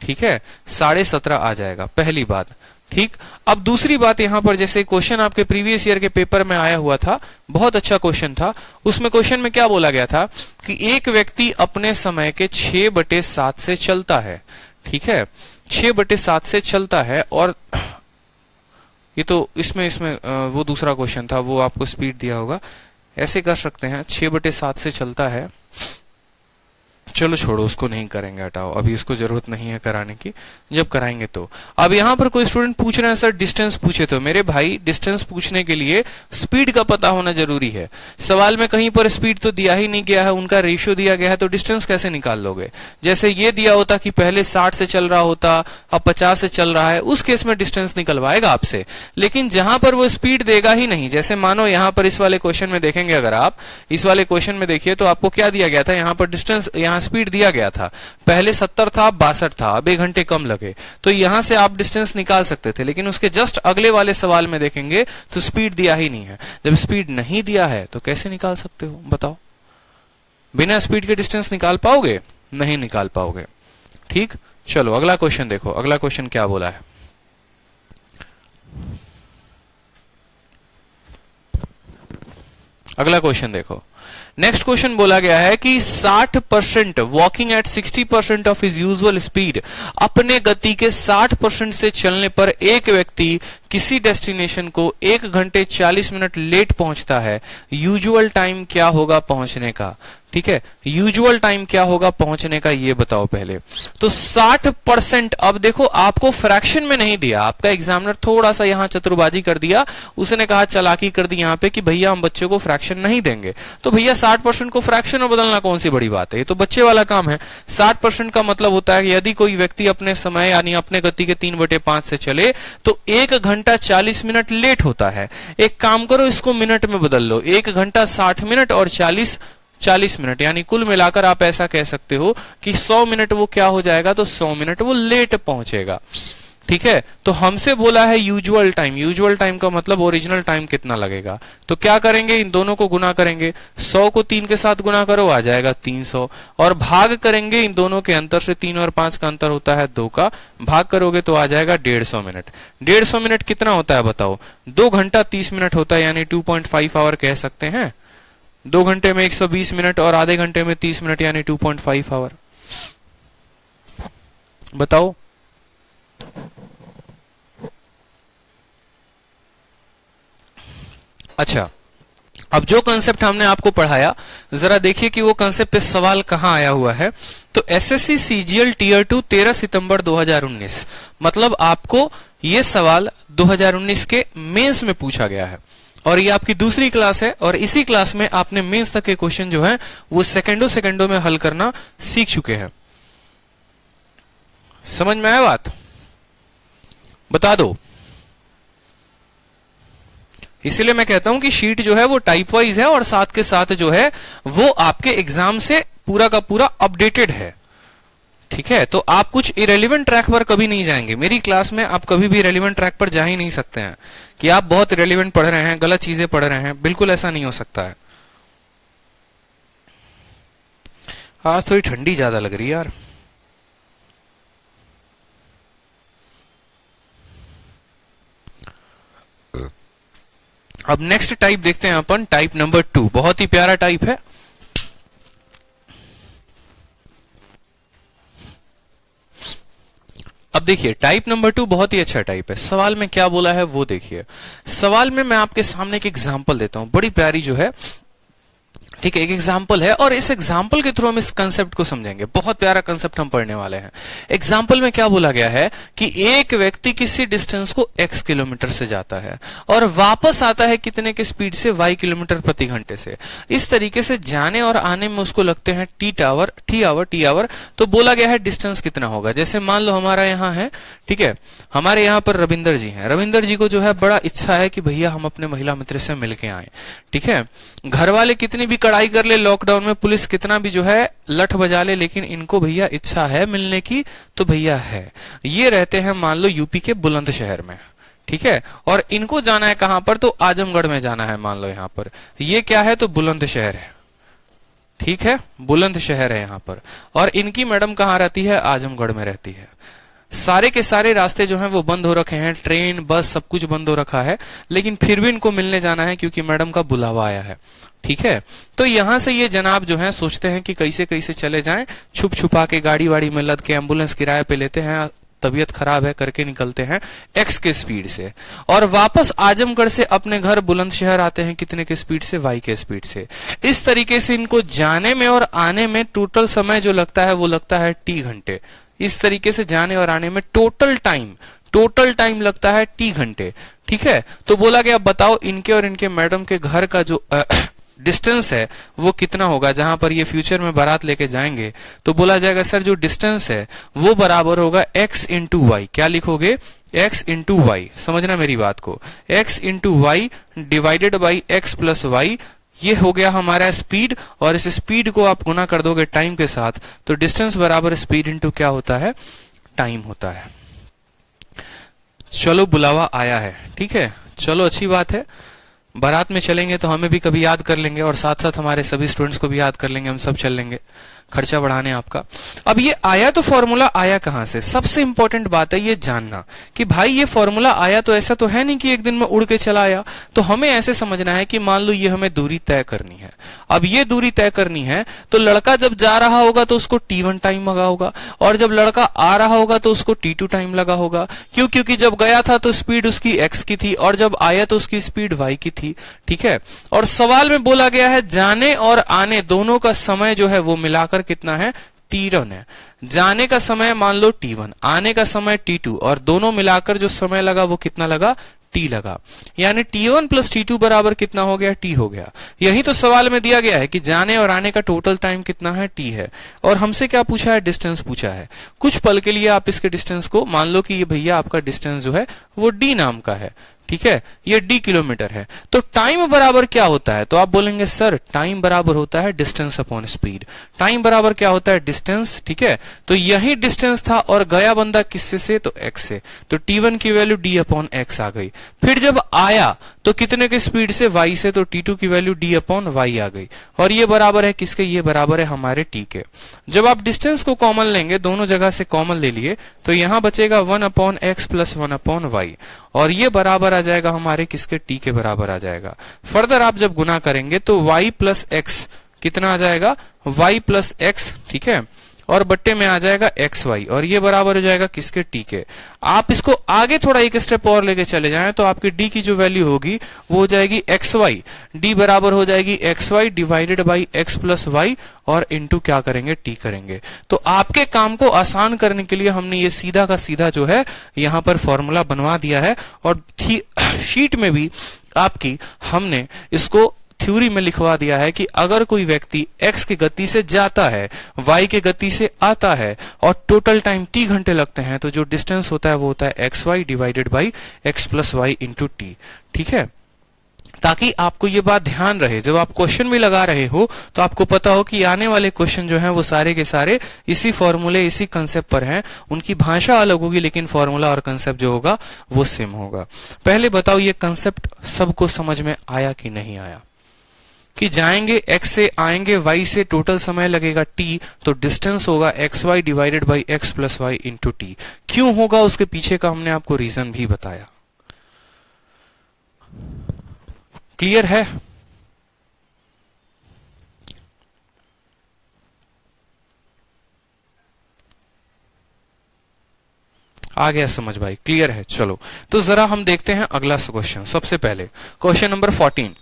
[SPEAKER 1] ठीक है, 17.5 आ जाएगा, पहली बात। ठीक, अब दूसरी बात यहां पर, जैसे क्वेश्चन आपके प्रीवियस ईयर के पेपर में आया हुआ था, बहुत अच्छा क्वेश्चन था, उसमें क्वेश्चन में क्या बोला गया था कि एक व्यक्ति अपने समय के 6/7 से चलता है। ठीक है, 6/7 से चलता है, और ये तो इसमें वो दूसरा क्वेश्चन था, वो आपको स्पीड दिया होगा, ऐसे कर सकते हैं, 6/7 से चलता है। चलो छोड़ो, उसको नहीं करेंगे, हटाओ, अभी इसको जरूरत नहीं है कराने की, जब कराएंगे तो। अब यहां पर कोई स्टूडेंट पूछ रहे हैं सर डिस्टेंस पूछे, तो मेरे भाई डिस्टेंस पूछने के लिए स्पीड का पता होना जरूरी है। सवाल में कहीं पर स्पीड तो दिया ही नहीं गया है, उनका रेशियो दिया गया है, तो डिस्टेंस कैसे निकाल लोगे? जैसे ये दिया होता कि पहले 60 से चल रहा होता, अब 50 से चल रहा है, उस केस में डिस्टेंस निकलवाएगा आपसे। लेकिन जहां पर वो स्पीड देगा ही नहीं, जैसे मानो यहां पर इस वाले क्वेश्चन में देखेंगे, अगर आप इस वाले क्वेश्चन में देखिए तो आपको क्या दिया गया था? यहां पर डिस्टेंस, यहां स्पीड दिया गया था, पहले 70 था, 62 था, अब 1 घंटे कम लगे, तो यहां से आप डिस्टेंस निकाल सकते थे। लेकिन उसके जस्ट अगले वाले सवाल में देखेंगे तो स्पीड दिया ही नहीं है। जब स्पीड नहीं दिया है तो कैसे निकाल सकते हो बताओ? बिना स्पीड के डिस्टेंस निकाल पाओगे? नहीं निकाल पाओगे। ठीक, चलो अगला क्वेश्चन देखो, अगला क्वेश्चन क्या बोला है। अगला क्वेश्चन देखो, नेक्स्ट क्वेश्चन बोला गया है कि 60% walking at 60% of his usual speed, अपने गति के 60% से चलने पर एक व्यक्ति किसी डेस्टिनेशन को 1 घंटे 40 मिनट लेट पहुंचता है, यूजुअल टाइम क्या होगा पहुंचने का? ठीक है, यूजुअल टाइम क्या होगा पहुंचने का, ये बताओ पहले। तो 60%, अब देखो आपको फ्रैक्शन में नहीं दिया, आपका एग्जामिनर थोड़ा सा यहां चतुरबाजी कर दिया, उसने कहा चालाकी कर दी यहां पे कि भैया हम बच्चे को फ्रैक्शन नहीं देंगे। तो भैया 60% को फ्रैक्शन में बदलना कौन सी बड़ी बात है, ये तो बच्चे वाला काम है। 60% का मतलब होता है कि यदि कोई व्यक्ति अपने समय यानी अपने गति के 3/5 से चले तो 1 घंटा 40 मिनट लेट होता है। एक काम करो, इसको मिनट में बदल लो, 1 घंटा 60 मिनट और 40 मिनट, यानी कुल मिलाकर आप ऐसा कह सकते हो कि 100 मिनट वो क्या हो जाएगा, तो 100 मिनट वो लेट पहुंचेगा। ठीक है, तो हमसे बोला है यूजुअल टाइम। यूजुअल टाइम का मतलब ओरिजिनल टाइम कितना लगेगा। तो क्या करेंगे, इन दोनों को गुना करेंगे। 100 को 3 के साथ गुना करो, आ जाएगा 300, और भाग करेंगे इन दोनों के अंतर से। 3 और 5 का अंतर होता है 2 का, भाग करोगे तो आ जाएगा 150 मिनट। 150 मिनट कितना होता है बताओ? 2 घंटा 30 मिनट होता है, यानी 2.5 आवर कह सकते हैं। 2 घंटे में 120 मिनट और आधे घंटे में 30 मिनट, यानी 2.5 आवर। बताओ। अच्छा, अब जो कंसेप्ट हमने आपको पढ़ाया, जरा देखिए कि वो कंसेप्ट पे सवाल कहां आया हुआ है। तो एसएससी सीजीएल टीयर 2 13 सितंबर 2019, मतलब आपको ये सवाल 2019 के मेंस में पूछा गया है, और ये आपकी दूसरी क्लास है, और इसी क्लास में आपने मेंस तक के क्वेश्चन जो है वो सेकंडों में हल करना सीख चुके हैं। समझ में आया बात? बता दो। इसीलिए मैं कहता हूं कि शीट जो है वो टाइप वाइज है, और साथ के साथ जो है वो आपके एग्जाम से पूरा का पूरा अपडेटेड है। ठीक है, तो आप कुछ इरेलीवेंट ट्रैक पर कभी नहीं जाएंगे। मेरी क्लास में आप कभी भी इरेलीवेंट ट्रैक पर जा ही नहीं सकते हैं कि आप बहुत इरेलीवेंट पढ़ रहे हैं, गलत चीजें पढ़ रहे हैं। बिल्कुल ऐसा नहीं हो सकता है। आज थोड़ी ठंडी ज्यादा लग रही है यार। अब नेक्स्ट टाइप देखते हैं अपन, टाइप नंबर 2। बहुत ही प्यारा टाइप है। अब देखिए, टाइप नंबर 2 बहुत ही अच्छा टाइप है। सवाल में क्या बोला है वो देखिए। सवाल में मैं आपके सामने एक एग्जांपल देता हूं, बड़ी प्यारी जो है। ठीक है, एक एग्जाम्पल है, और इस एग्जाम्पल के थ्रू हम इस कंसेप्ट को समझेंगे। बहुत प्यारा कंसेप्ट हम पढ़ने वाले हैं। एग्जाम्पल में क्या बोला गया है कि एक व्यक्ति किसी डिस्टेंस को x किलोमीटर से जाता है और वापस आता है कितने के स्पीड से? y किलोमीटर प्रति घंटे से। इस तरीके से जाने और आने में उसको लगते हैं t आवर। तो बोला गया है डिस्टेंस कितना होगा। जैसे मान लो हमारा यहाँ है, ठीक है, हमारे यहाँ पर रविंदर जी हैं। रविंदर जी को जो है बड़ा इच्छा है कि भैया हम अपने महिला मित्र से मिलके आए। ठीक है, घर वाले कितनी भी कड़ाई कर ले, लॉकडाउन में पुलिस कितना भी जो है लठ बजा ले, लेकिन इनको भैया इच्छा है मिलने की, तो भैया है। ये रहते हैं मान लो यूपी के बुलंदशहर में। ठीक है, और इनको जाना है कहां पर? तो आजमगढ़ में जाना है। मान लो यहाँ पर ये क्या है? तो बुलंदशहर है। ठीक है, बुलंदशहर है यहाँ पर, और इनकी मैडम कहाँ रहती है? आजमगढ़ में रहती है। सारे के सारे रास्ते जो हैं वो बंद हो रखे हैं, ट्रेन बस सब कुछ बंद हो रखा है, लेकिन फिर भी इनको मिलने जाना है क्योंकि मैडम का बुलावा आया है। ठीक है, तो यहां से ये जनाब जो हैं सोचते हैं कि कैसे कैसे चले जाएं, छुप छुपा के गाड़ी वाड़ी में लद के एम्बुलेंस किराए पे लेते हैं, तबीयत खराब है करके निकलते हैं x के स्पीड से, और वापस आजमगढ़ से अपने घर बुलंदशहर आते हैं कितने के स्पीड से? y के स्पीड से। इस तरीके से इनको जाने में और आने में टोटल समय जो लगता है वो लगता है t घंटे। इस तरीके से जाने और आने में टोटल टाइम लगता है t घंटे। ठीक है, तो बोला गया बताओ इनके और इनके मैडम के घर का जो डिस्टेंस है वो कितना होगा, जहां पर ये फ्यूचर में बारात लेके जाएंगे। तो बोला जाएगा सर जो डिस्टेंस है वो बराबर होगा x इंटू वाई। क्या लिखोगे? x into y. समझना मेरी बात को, x into y divided by x plus y. ये हो गया हमारा स्पीड, और इस स्पीड को आप गुना कर दोगे टाइम के साथ, तो डिस्टेंस बराबर स्पीड इंटू क्या होता है? टाइम होता है। चलो बुलावा आया है, ठीक है, चलो अच्छी बात है। बारात में चलेंगे तो हमें भी कभी याद कर लेंगे, और साथ साथ हमारे सभी स्टूडेंट्स को भी याद कर लेंगे। हम सब चल लेंगे खर्चा बढ़ाने आपका। अब ये आया तो फॉर्मूला आया कहां से? सबसे इंपॉर्टेंट बात है ये जानना कि भाई ये फॉर्मूला आया तो ऐसा तो है नहीं कि एक दिन में उड़ के चला आया। तो हमें ऐसे समझना है कि मान लो ये हमें दूरी तय करनी है। अब ये दूरी तय करनी है तो लड़का जब जा रहा होगा तो उसको t1 टाइम लगा होगा, और जब लड़का आ रहा होगा तो उसको t2 टाइम लगा होगा। क्यों? क्योंकि जब गया था तो स्पीड उसकी x की थी, और जब आया तो उसकी स्पीड y की थी। ठीक है, और सवाल में बोला गया है जाने और आने दोनों का समय जो है वो मिलाकर कितना है? t1 है। जाने का समय मान लो t1, आने का समय t2, और दोनों मिलाकर जो समय लगा वो कितना लगा? t लगा। यानी t1 प्लस t2 बराबर कितना हो गया? t हो गया। यही तो सवाल में दिया गया है कि जाने और आने का टोटल टाइम कितना है? t है। और हमसे क्या पूछा है? डिस्टेंस पूछा है। कुछ पल के लिए आप इसके डिस्टेंस को मान लो कि ये भैया आपका डिस्टेंस जो है वो d नाम का है। ठीक है, ये d किलोमीटर है। तो टाइम बराबर क्या होता है? तो आप बोलेंगे सर टाइम बराबर होता है डिस्टेंस अपॉन स्पीड। टाइम बराबर क्या होता है? डिस्टेंस, ठीक है। तो यही डिस्टेंस था और गया बंदा किससे से? तो x से। तो t1 की वैल्यू d अपॉन x आ गई। फिर जब आया तो कितने के स्पीड से? y से। तो t2 की वैल्यू d अपॉन y आ गई। और ये बराबर है किसके? ये बराबर है हमारे t के। जब आप डिस्टेंस को कॉमन लेंगे, दोनों जगह से कॉमन ले लिए, तो यहां बचेगा 1 upon x plus 1 upon y, और ये बराबर आ जाएगा हमारे किसके? t के बराबर आ जाएगा। फर्दर आप जब गुना करेंगे तो y प्लस x कितना आ जाएगा? y प्लस x, ठीक है, और बट्टे में आ जाएगा xy, और ये बराबर हो जाएगा किसके? t के। आप इसको आगे थोड़ा एक स्टेप और लेके चले जाएं तो आपकी d की जो वैल्यू होगी वो हो जाएगी xy। d बराबर हो जाएगी xy divided by x plus y, और इंटू क्या करेंगे? t करेंगे। तो आपके काम को आसान करने के लिए हमने ये सीधा का सीधा जो है यहां पर फॉर्मूला बनवा दिया है, और शीट में भी आपकी हमने इसको थ्योरी में लिखवा दिया है कि अगर कोई व्यक्ति x की गति से जाता है, y की गति से आता है, और टोटल टाइम t घंटे लगते हैं, तो जो डिस्टेंस होता है वो होता है xy divided by x plus y into T. ठीक है, ताकि आपको ये बात ध्यान रहे, जब आप क्वेश्चन भी लगा रहे हो तो आपको पता हो कि आने वाले क्वेश्चन जो हैं वो सारे के सारे इसी फॉर्मूले, इसी कंसेप्ट पर हैं। उनकी भाषा अलग होगी लेकिन फॉर्मूला और कंसेप्ट जो होगा वो सेम होगा। पहले बताओ ये कंसेप्ट सबको समझ में आया कि नहीं आया? कि जाएंगे x से, आएंगे y से, टोटल समय लगेगा t, तो डिस्टेंस होगा xy divided by x plus y into T. क्यों होगा उसके पीछे का हमने आपको रीजन भी बताया। क्लियर है? आ गया समझ भाई? क्लियर है? चलो तो जरा हम देखते हैं अगला क्वेश्चन। सबसे पहले क्वेश्चन नंबर 14।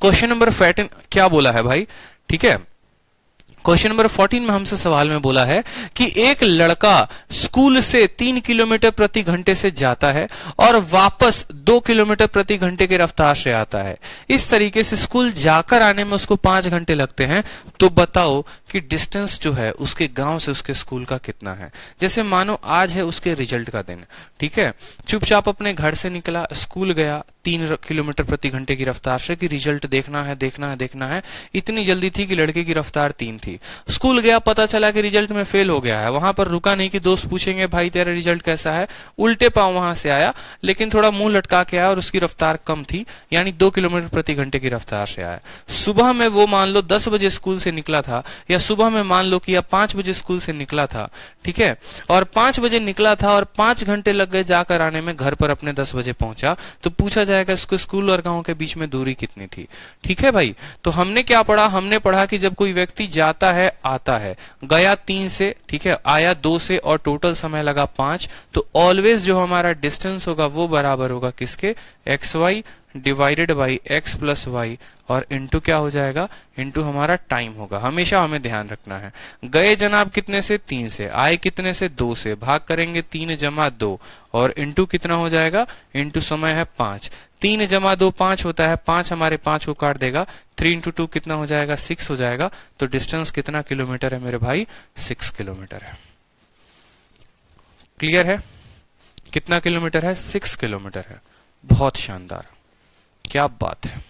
[SPEAKER 1] क्वेश्चन नंबर 14 क्या बोला है भाई? ठीक है, क्वेश्चन नंबर 14 में हमसे सवाल में बोला है कि एक लड़का स्कूल से 3 किलोमीटर प्रति घंटे से जाता है और वापस 2 किलोमीटर प्रति घंटे की रफ्तार से आता है। इस तरीके से स्कूल जाकर आने में उसको 5 घंटे लगते हैं। तो बताओ कि डिस्टेंस जो है उसके गांव से उसके स्कूल का कितना है। जैसे मानो आज है उसके रिजल्ट का दिन, ठीक है, चुपचाप अपने घर से निकला, स्कूल गया 3 किलोमीटर प्रति घंटे की रफ्तार से, कि रिजल्ट देखना है देखना है देखना है। इतनी जल्दी थी कि लड़के की रफ्तार 3 थी। स्कूल गया, पता चला कि रिजल्ट में फेल हो गया है। वहां पर रुका नहीं कि दोस्त पूछेंगे भाई तेरा रिजल्ट कैसा है, उल्टे पांव वहां से आया, लेकिन थोड़ा मुंह लटका के आया और उसकी रफ्तार कम थी, यानी 2 किलोमीटर प्रति घंटे की रफ्तार से आया। सुबह में वो मान लो 10 बजे स्कूल से निकला था, या सुबह में मान लो कि 5 बजे स्कूल से निकला था, ठीक है, और 5 बजे निकला था और 5 घंटे लग गए जाकर आने में, घर पर अपने 10 बजे पहुंचा। तो पूछा जाएगा इसको स्कूल और गांव के बीच में दूरी कितनी थी। ठीक है भाई, तो हमने क्या पढ़ा? हमने पढ़ा कि जब कोई व्यक्ति जाता है, आता है, गया 3 से, ठीक है, आया 2 से, और टोटल समय लगा 5, तो ऑलवेज जो हमारा डिस्टेंस होगा वो बराबर होगा किसके? xy divided by x plus y, और इंटू क्या हो जाएगा? इंटू हमारा टाइम होगा। हमेशा हमें ध्यान रखना है, गए जनाब कितने से? 3 से, आए कितने से? 2 से, भाग करेंगे 3 जमा 2, और इंटू कितना हो जाएगा? इंटू समय है 5, 3 जमा 2 5 होता है, 5 हमारे 5 को काट देगा, 3 इंटू 2 कितना हो जाएगा? 6 हो जाएगा। तो डिस्टेंस कितना किलोमीटर है मेरे भाई? 6 किलोमीटर है। क्लियर है? कितना किलोमीटर है? 6 किलोमीटर है। बहुत शानदार, क्या बात है।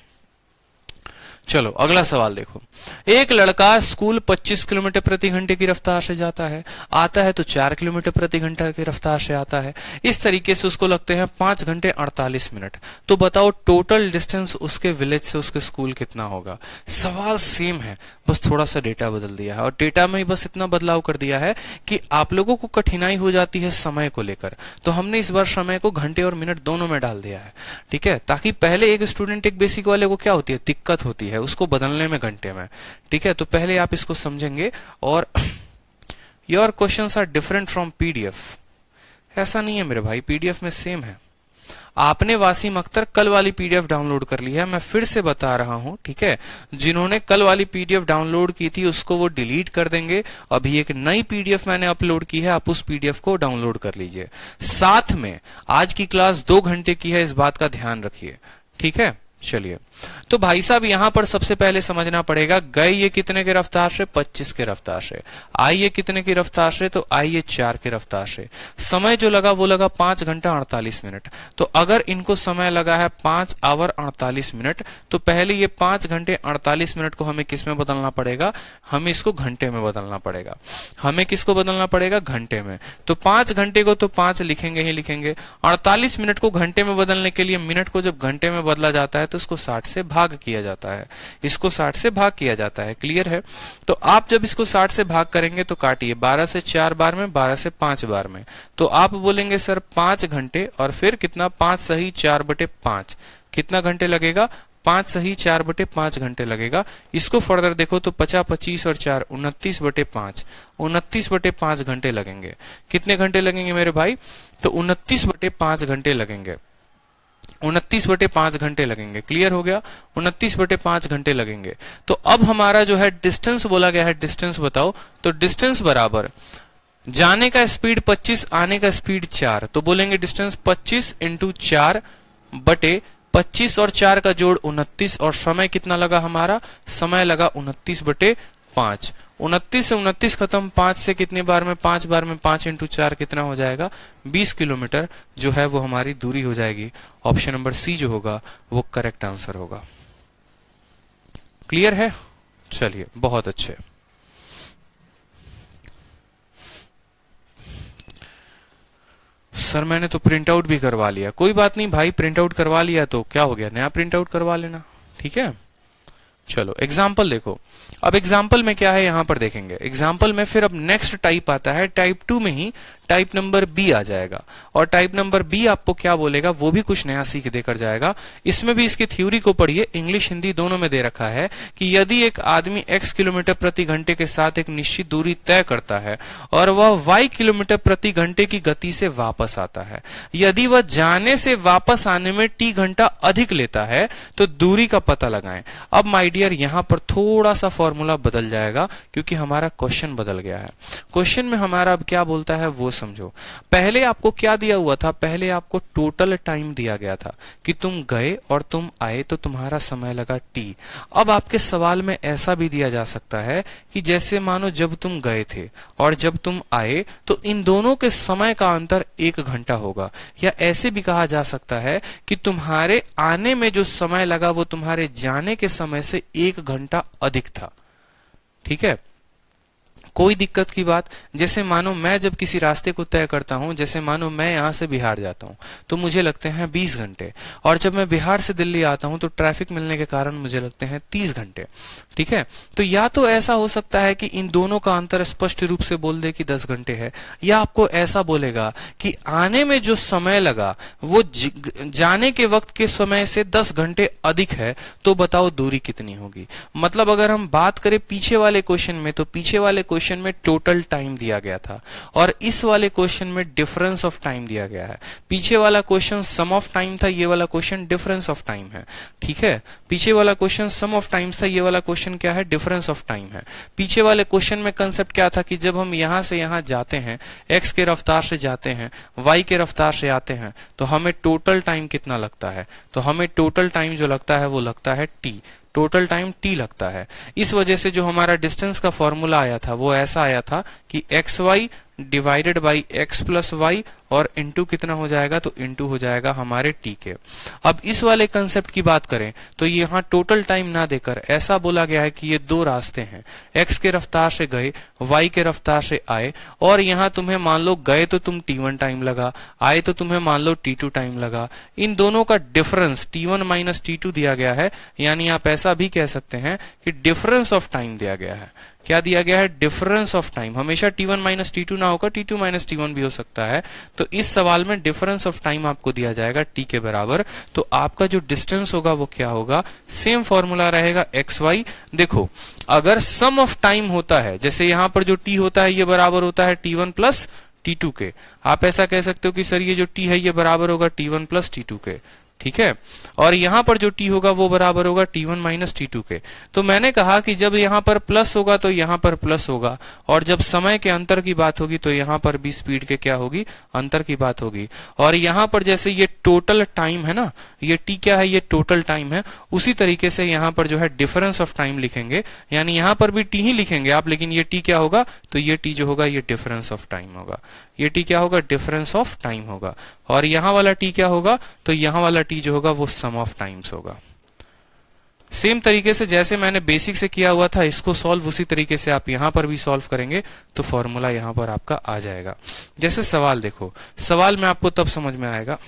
[SPEAKER 1] चलो अगला सवाल देखो। एक लड़का स्कूल 25 किलोमीटर प्रति घंटे की रफ्तार से जाता है, आता है तो 4 किलोमीटर प्रति घंटा की रफ्तार से आता है। इस तरीके से उसको लगते हैं 5 घंटे 48 मिनट। तो बताओ टोटल डिस्टेंस उसके विलेज से उसके स्कूल कितना होगा। सवाल सेम है, बस थोड़ा सा डेटा बदल दिया है, और डेटा में ही बस इतना बदलाव कर दिया है कि आप लोगों को कठिनाई हो जाती है समय को लेकर। तो हमने इस बार समय को घंटे और मिनट दोनों में डाल दिया है, ठीक है, ताकि पहले एक स्टूडेंट एक बेसिक वाले को क्या होती है? दिक्कत होती है उसको बदलने में घंटे में, ठीक है। तो पहले आप इसको समझेंगे। और your questions are different from PDF. ऐसा नहीं है मेरे भाई, पीडीएफ में सेम है। आपने वासीम अख्तर कल वाली पीडीएफ डाउनलोड कर ली है, मैं फिर से बता रहा हूं, ठीक है। जिन्होंने कल वाली पीडीएफ डाउनलोड की थी उसको वो डिलीट कर देंगे। अभी एक नई पीडीएफ मैंने अपलोड की है, आप उस पीडीएफ को डाउनलोड कर लीजिए। साथ में आज की क्लास 2 घंटे की है, इस बात का ध्यान रखिए, ठीक है। चलिए, तो भाई साहब यहां पर सबसे पहले समझना पड़ेगा, गए ये कितने के रफ्तार से, 25 के रफ्तार से, आए ये कितने की रफ्तार से, तो आए ये 4 के रफ्तार से। समय जो लगा वो लगा 5 घंटा 48 मिनट। तो अगर इनको समय लगा है 5 आवर 48 मिनट, तो पहले ये 5 घंटे 48 मिनट को हमें किस में बदलना पड़ेगा, हमें इसको घंटे में बदलना पड़ेगा। हमें किसको बदलना पड़ेगा, घंटे में। तो 5 घंटे को तो 5 लिखेंगे ही लिखेंगे, 48 मिनट को घंटे में बदलने के लिए मिनट को जब घंटे में बदला जाता है तो इसको 60 से भाग किया जाता है, इसको 60 से भाग किया जाता है। क्लियर है? तो आप जब इसको 60 से भाग करेंगे तो काटिए, 12 से 4 बार में, 12 से 5 बार में, तो आप बोलेंगे सर 5 घंटे और फिर कितना, 5 सही 4/5, कितना घंटे लगेगा, 5 सही 4/5 घंटे लगेगा। इसको फर्दर देखो तो 50, 25 और 4 29/5, 29/5 घंटे लगेंगे। कितने घंटे लगेंगे मेरे भाई, तो 29/5 घंटे लगेंगे, 29/5 घंटे लगेंगे। क्लियर हो गया, 29/5 घंटे लगेंगे। तो अब हमारा जो है डिस्टेंस बोला गया है, डिस्टेंस बताओ, तो डिस्टेंस बराबर जाने का स्पीड 25, आने का स्पीड 4, तो बोलेंगे डिस्टेंस 25 × 4 बटे 25 और 4 का जोड़ 29, और समय कितना लगा हमारा, समय लगा 29/5। 29 से 29 खत्म, 5 से कितनी बार में, 5 बार में, 5 × 4 कितना हो जाएगा, 20 किलोमीटर जो है वो हमारी दूरी हो जाएगी। ऑप्शन नंबर सी जो होगा वो करेक्ट आंसर होगा। क्लियर है? चलिए, बहुत अच्छे। सर मैंने तो प्रिंट आउट भी करवा लिया। कोई बात नहीं भाई, प्रिंट आउट करवा लिया तो क्या हो गया, नया प्रिंट आउट करवा लेना, ठीक है। चलो एग्जाम्पल देखो। अब एग्जाम्पल में क्या है यहां पर देखेंगे, एग्जाम्पल में फिर अब नेक्स्ट टाइप आता है, टाइप 2 में ही टाइप नंबर बी आ जाएगा, और टाइप नंबर बी आपको क्या बोलेगा, वो भी कुछ नया सीख देकर जाएगा। इसमें भी इसकी थ्योरी को पढ़िए, इंग्लिश हिंदी दोनों में दे रखा है कि यदि एक आदमी x किलोमीटर प्रति घंटे के साथ एक निश्चित दूरी तय करता है और वह y किलोमीटर प्रति घंटे की गति से वापस आता है, यदि वह जाने से वापस आने में t घंटा अधिक लेता है तो दूरी का पता लगाएं। अब माय डियर यहां पर थोड़ा सा फॉर्मूला बदल जाएगा क्योंकि हमारा क्वेश्चन बदल गया है। क्वेश्चन में हमारा अब क्या बोलता है वो समझो। पहले आपको क्या दिया हुआ था, पहले आपको टोटल टाइम दिया गया था कि तुम गए और तुम आए तो तुम्हारा समय लगा t। अब आपके सवाल में ऐसा भी दिया जा सकता है कि जैसे मानो जब तुम गए थे और जब तुम आए तो इन दोनों के समय का अंतर 1 घंटा होगा, या ऐसे भी कहा जा सकता है कि तुम्हारे आने में जो समय लगा वो तुम्हारे जाने के समय से 1 घंटा अधिक था। ठीक है, कोई दिक्कत की बात, जैसे मानो मैं जब किसी रास्ते को तय करता हूं, जैसे मानो मैं यहां से बिहार जाता हूं तो मुझे लगते हैं 20 घंटे, और जब मैं बिहार से दिल्ली आता हूं तो ट्रैफिक मिलने के कारण मुझे लगते हैं 30 घंटे। ठीक है, तो या तो ऐसा हो सकता है कि इन दोनों का अंतर स्पष्ट रूप से बोल दे कि 10 घंटे है, या आपको ऐसा बोलेगा कि आने में जो समय लगा वो जाने के वक्त के समय से 10 घंटे अधिक है, तो बताओ दूरी कितनी होगी। मतलब अगर हम बात करें पीछे वाले क्वेश्चन में, तो पीछे वाले क्वेश्चन में टोटल टाइम दिया गया था और इस वाले क्वेश्चन में डिफरेंस ऑफ टाइम दिया गया है। पीछे वाला क्वेश्चन सम ऑफ टाइम था, ये वाला क्वेश्चन डिफरेंस ऑफ टाइम है। ठीक है, पीछे वाला क्वेश्चन सम ऑफ टाइम था, ये वाला क्वेश्चन क्या है, डिफरेंस ऑफ टाइम है। पीछे वाले क्वेश्चन में कंसेप्ट क्या था कि जब हम यहां से यहां जाते हैं, x के रफ्तार से जाते हैं, y के रफ्तार से आते हैं, तो हमें टोटल टाइम कितना लगता है, तो हमें टोटल टाइम जो लगता है वो लगता है t, टोटल टाइम t लगता है। इस वजह से जो हमारा डिस्टेंस का फॉर्मूला आया था वो ऐसा आया था कि xy divided by x plus y और इंटू कितना हो जाएगा, तो इंटू हो जाएगा हमारे t के। अब इस वाले कंसेप्ट की बात करें तो यहाँ टोटल टाइम ना देकर ऐसा बोला गया है कि ये 2 रास्ते हैं, x के रफ्तार से गए, y के रफ्तार से आए, और यहाँ तुम्हें मान लो गए तो तुम t1 टाइम लगा, आए तो तुम्हें मान लो t2 टाइम लगा। इन दोनों का डिफरेंस t1 माइनस t2 दिया गया है, यानी आप ऐसा भी कह सकते हैं कि डिफरेंस ऑफ टाइम दिया गया है। क्या दिया गया है, डिफरेंस ऑफ टाइम। हमेशा t1 माइनस t2 ना होगा, t2 माइनस t1 भी हो सकता है। तो इस सवाल में डिफरेंस ऑफ टाइम आपको दिया जाएगा t के बराबर, तो आपका जो डिस्टेंस होगा वो क्या होगा, सेम फॉर्मूला रहेगा xy। देखो अगर सम ऑफ टाइम होता है, जैसे यहां पर जो t होता है ये बराबर होता है t1 प्लस t2 के, आप ऐसा कह सकते हो कि सर ये जो t है ये बराबर होगा t1 प्लस t2 के। ठीक है। और यहां पर जो t होगा वो बराबर होगा t1 माइनस t2 के। तो मैंने कहा कि जब यहां पर प्लस होगा तो यहां पर प्लस होगा, और जब समय के अंतर की बात होगी तो यहां पर भी स्पीड के क्या होगी, अंतर की बात होगी। और यहां पर जैसे ये टोटल टाइम है ना, ये t क्या है, ये टोटल टाइम है, उसी तरीके से यहां पर जो है डिफरेंस ऑफ टाइम लिखेंगे, यानी यहां पर भी t ही लिखेंगे आप, लेकिन ये t क्या होगा, तो ये t जो होगा ये डिफरेंस ऑफ टाइम होगा। ये t क्या होगा, डिफरेंस ऑफ टाइम होगा। और यहां वाला t क्या होगा, तो यहां वाला t जो होगा वो सम ऑफ टाइम्स होगा। सेम तरीके से जैसे मैंने बेसिक से किया हुआ था इसको सॉल्व, उसी तरीके से आप यहां पर भी सॉल्व करेंगे तो फॉर्मूला यहां पर आपका आ जाएगा। जैसे सवाल देखो, सवाल में आपको तब समझ में आएगा।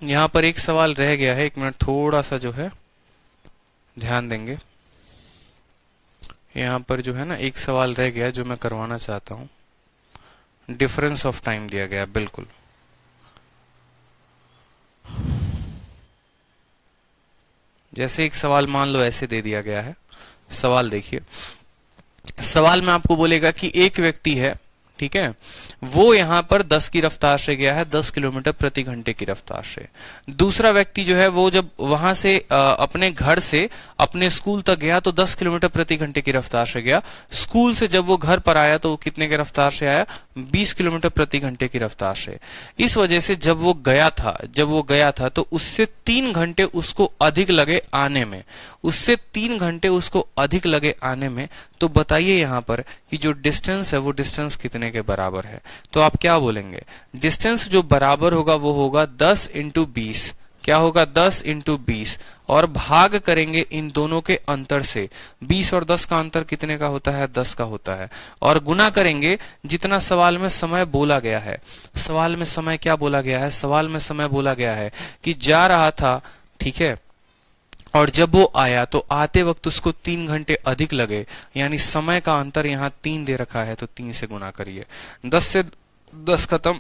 [SPEAKER 1] यहां पर एक सवाल रह गया है, एक मिनट थोड़ा सा जो है ध्यान देंगे। यहां पर जो है ना एक सवाल रह गया जो मैं करवाना चाहता हूं। डिफरेंस ऑफ टाइम दिया गया, बिल्कुल। जैसे एक सवाल मान लो ऐसे दे दिया गया है। सवाल देखिए, सवाल में आपको बोलेगा कि एक व्यक्ति है, ठीक है, वो यहां पर 10 की रफ्तार से गया है, 10 किलोमीटर प्रति घंटे की रफ्तार से। दूसरा व्यक्ति जो है वो जब वहां से अपने घर से अपने स्कूल तक गया तो 10 किलोमीटर प्रति घंटे की रफ्तार से गया। स्कूल से जब वो घर पर आया तो वो कितने की रफ्तार से आया, 20 किलोमीटर प्रति घंटे की रफ्तार से। इस वजह से जब वो गया था तो उससे 3 घंटे उसको अधिक लगे आने में, उससे 3 घंटे उसको अधिक लगे आने में। तो बताइए यहां पर कि जो डिस्टेंस है वो डिस्टेंस कितने के बराबर है। तो आप क्या बोलेंगे, डिस्टेंस जो बराबर होगा वो होगा 10 इंटू 20। क्या होगा, 10 इंटू 20, और भाग करेंगे इन दोनों के अंतर से। 20 और 10 का अंतर कितने का होता है, 10 का होता है। और गुना करेंगे जितना सवाल में समय बोला गया है। सवाल में समय क्या बोला गया है, सवाल में समय बोला गया है कि जा रहा था, ठीक है, और जब वो आया तो आते वक्त उसको 3 घंटे अधिक लगे, यानी समय का अंतर यहाँ 3 दे रखा है तो 3 से गुना करिए। 10 से 10 खत्म,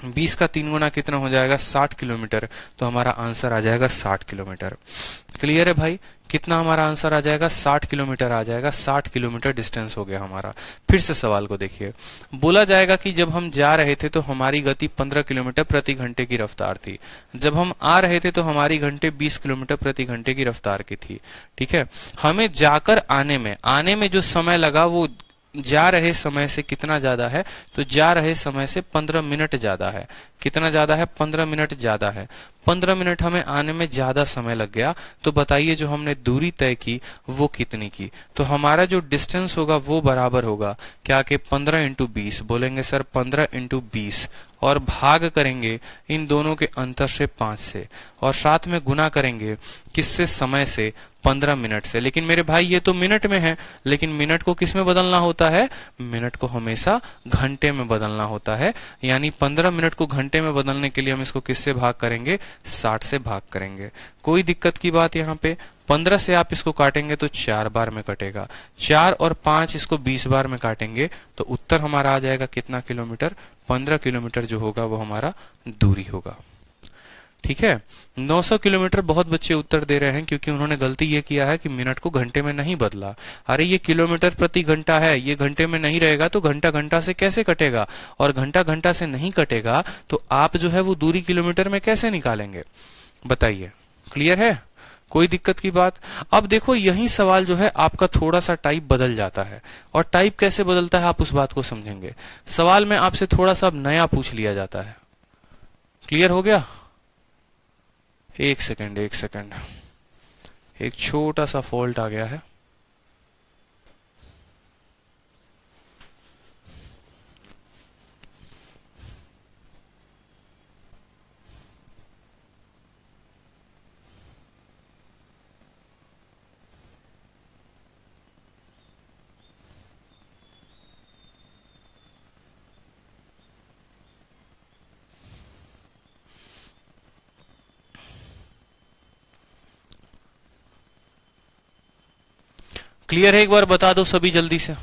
[SPEAKER 1] 20 का 3 गुना कितना हो जाएगा, 60 किलोमीटर। तो हमारा आंसर आ जाएगा 60 किलोमीटर। क्लियर है भाई, कितना हमारा आंसर आ जाएगा, 60 किलोमीटर आ जाएगा। 60 किलोमीटर डिस्टेंस हो गया हमारा। फिर से सवाल को देखिए, बोला जाएगा कि जब हम जा रहे थे तो हमारी गति 15 किलोमीटर प्रति घंटे की रफ्तार थी, जब हम आ रहे थे तो हमारी घंटे 20 किलोमीटर प्रति घंटे की रफ्तार की थी। ठीक है, हमें जाकर आने में जो समय लगा वो जा रहे समय से कितना ज्यादा है, तो जा रहे समय से 15 मिनट ज्यादा है। कितना ज्यादा है, 15 मिनट ज्यादा है। 15 मिनट हमें आने में ज्यादा समय लग गया। तो बताइए जो हमने दूरी तय की वो कितनी की। तो हमारा जो डिस्टेंस होगा वो बराबर होगा क्या कि 15 इंटू 20। बोलेंगे सर 15 इंटू 20, और भाग करेंगे इन दोनों के अंतर से 5 से, और साथ में गुना करेंगे किससे, समय से, 15 मिनट से। लेकिन मेरे भाई ये तो मिनट में है, लेकिन मिनट को किस में बदलना होता है, मिनट को हमेशा घंटे में बदलना होता है। यानी 15 मिनट को घंटे में बदलने के लिए हम इसको किससे भाग करेंगे, 60 से भाग करेंगे। कोई दिक्कत की बात यहाँ पे, 15 से आप इसको काटेंगे तो 4 बार में कटेगा, 4 और 5 इसको 20 बार में काटेंगे तो उत्तर हमारा आ जाएगा कितना किलोमीटर, 15 किलोमीटर जो होगा वो हमारा दूरी होगा। ठीक है, 900 किलोमीटर बहुत बच्चे उत्तर दे रहे हैं क्योंकि उन्होंने गलती ये किया है कि मिनट को घंटे में नहीं बदला। अरे ये किलोमीटर प्रति घंटा है, ये घंटे में नहीं रहेगा तो घंटा घंटा से कैसे कटेगा, और घंटा घंटा से नहीं कटेगा तो आप जो है वो दूरी किलोमीटर में कैसे निकालेंगे, बताइए। क्लियर है, कोई दिक्कत की बात। अब देखो यही सवाल जो है आपका थोड़ा सा टाइप बदल जाता है, और टाइप कैसे बदलता है आप उस बात को समझेंगे। सवाल में आपसे थोड़ा सा अब नया पूछ लिया जाता है। क्लियर हो गया, एक सेकंड एक छोटा सा फॉल्ट आ गया है। क्लियर है? एक बार बता दो सभी जल्दी से।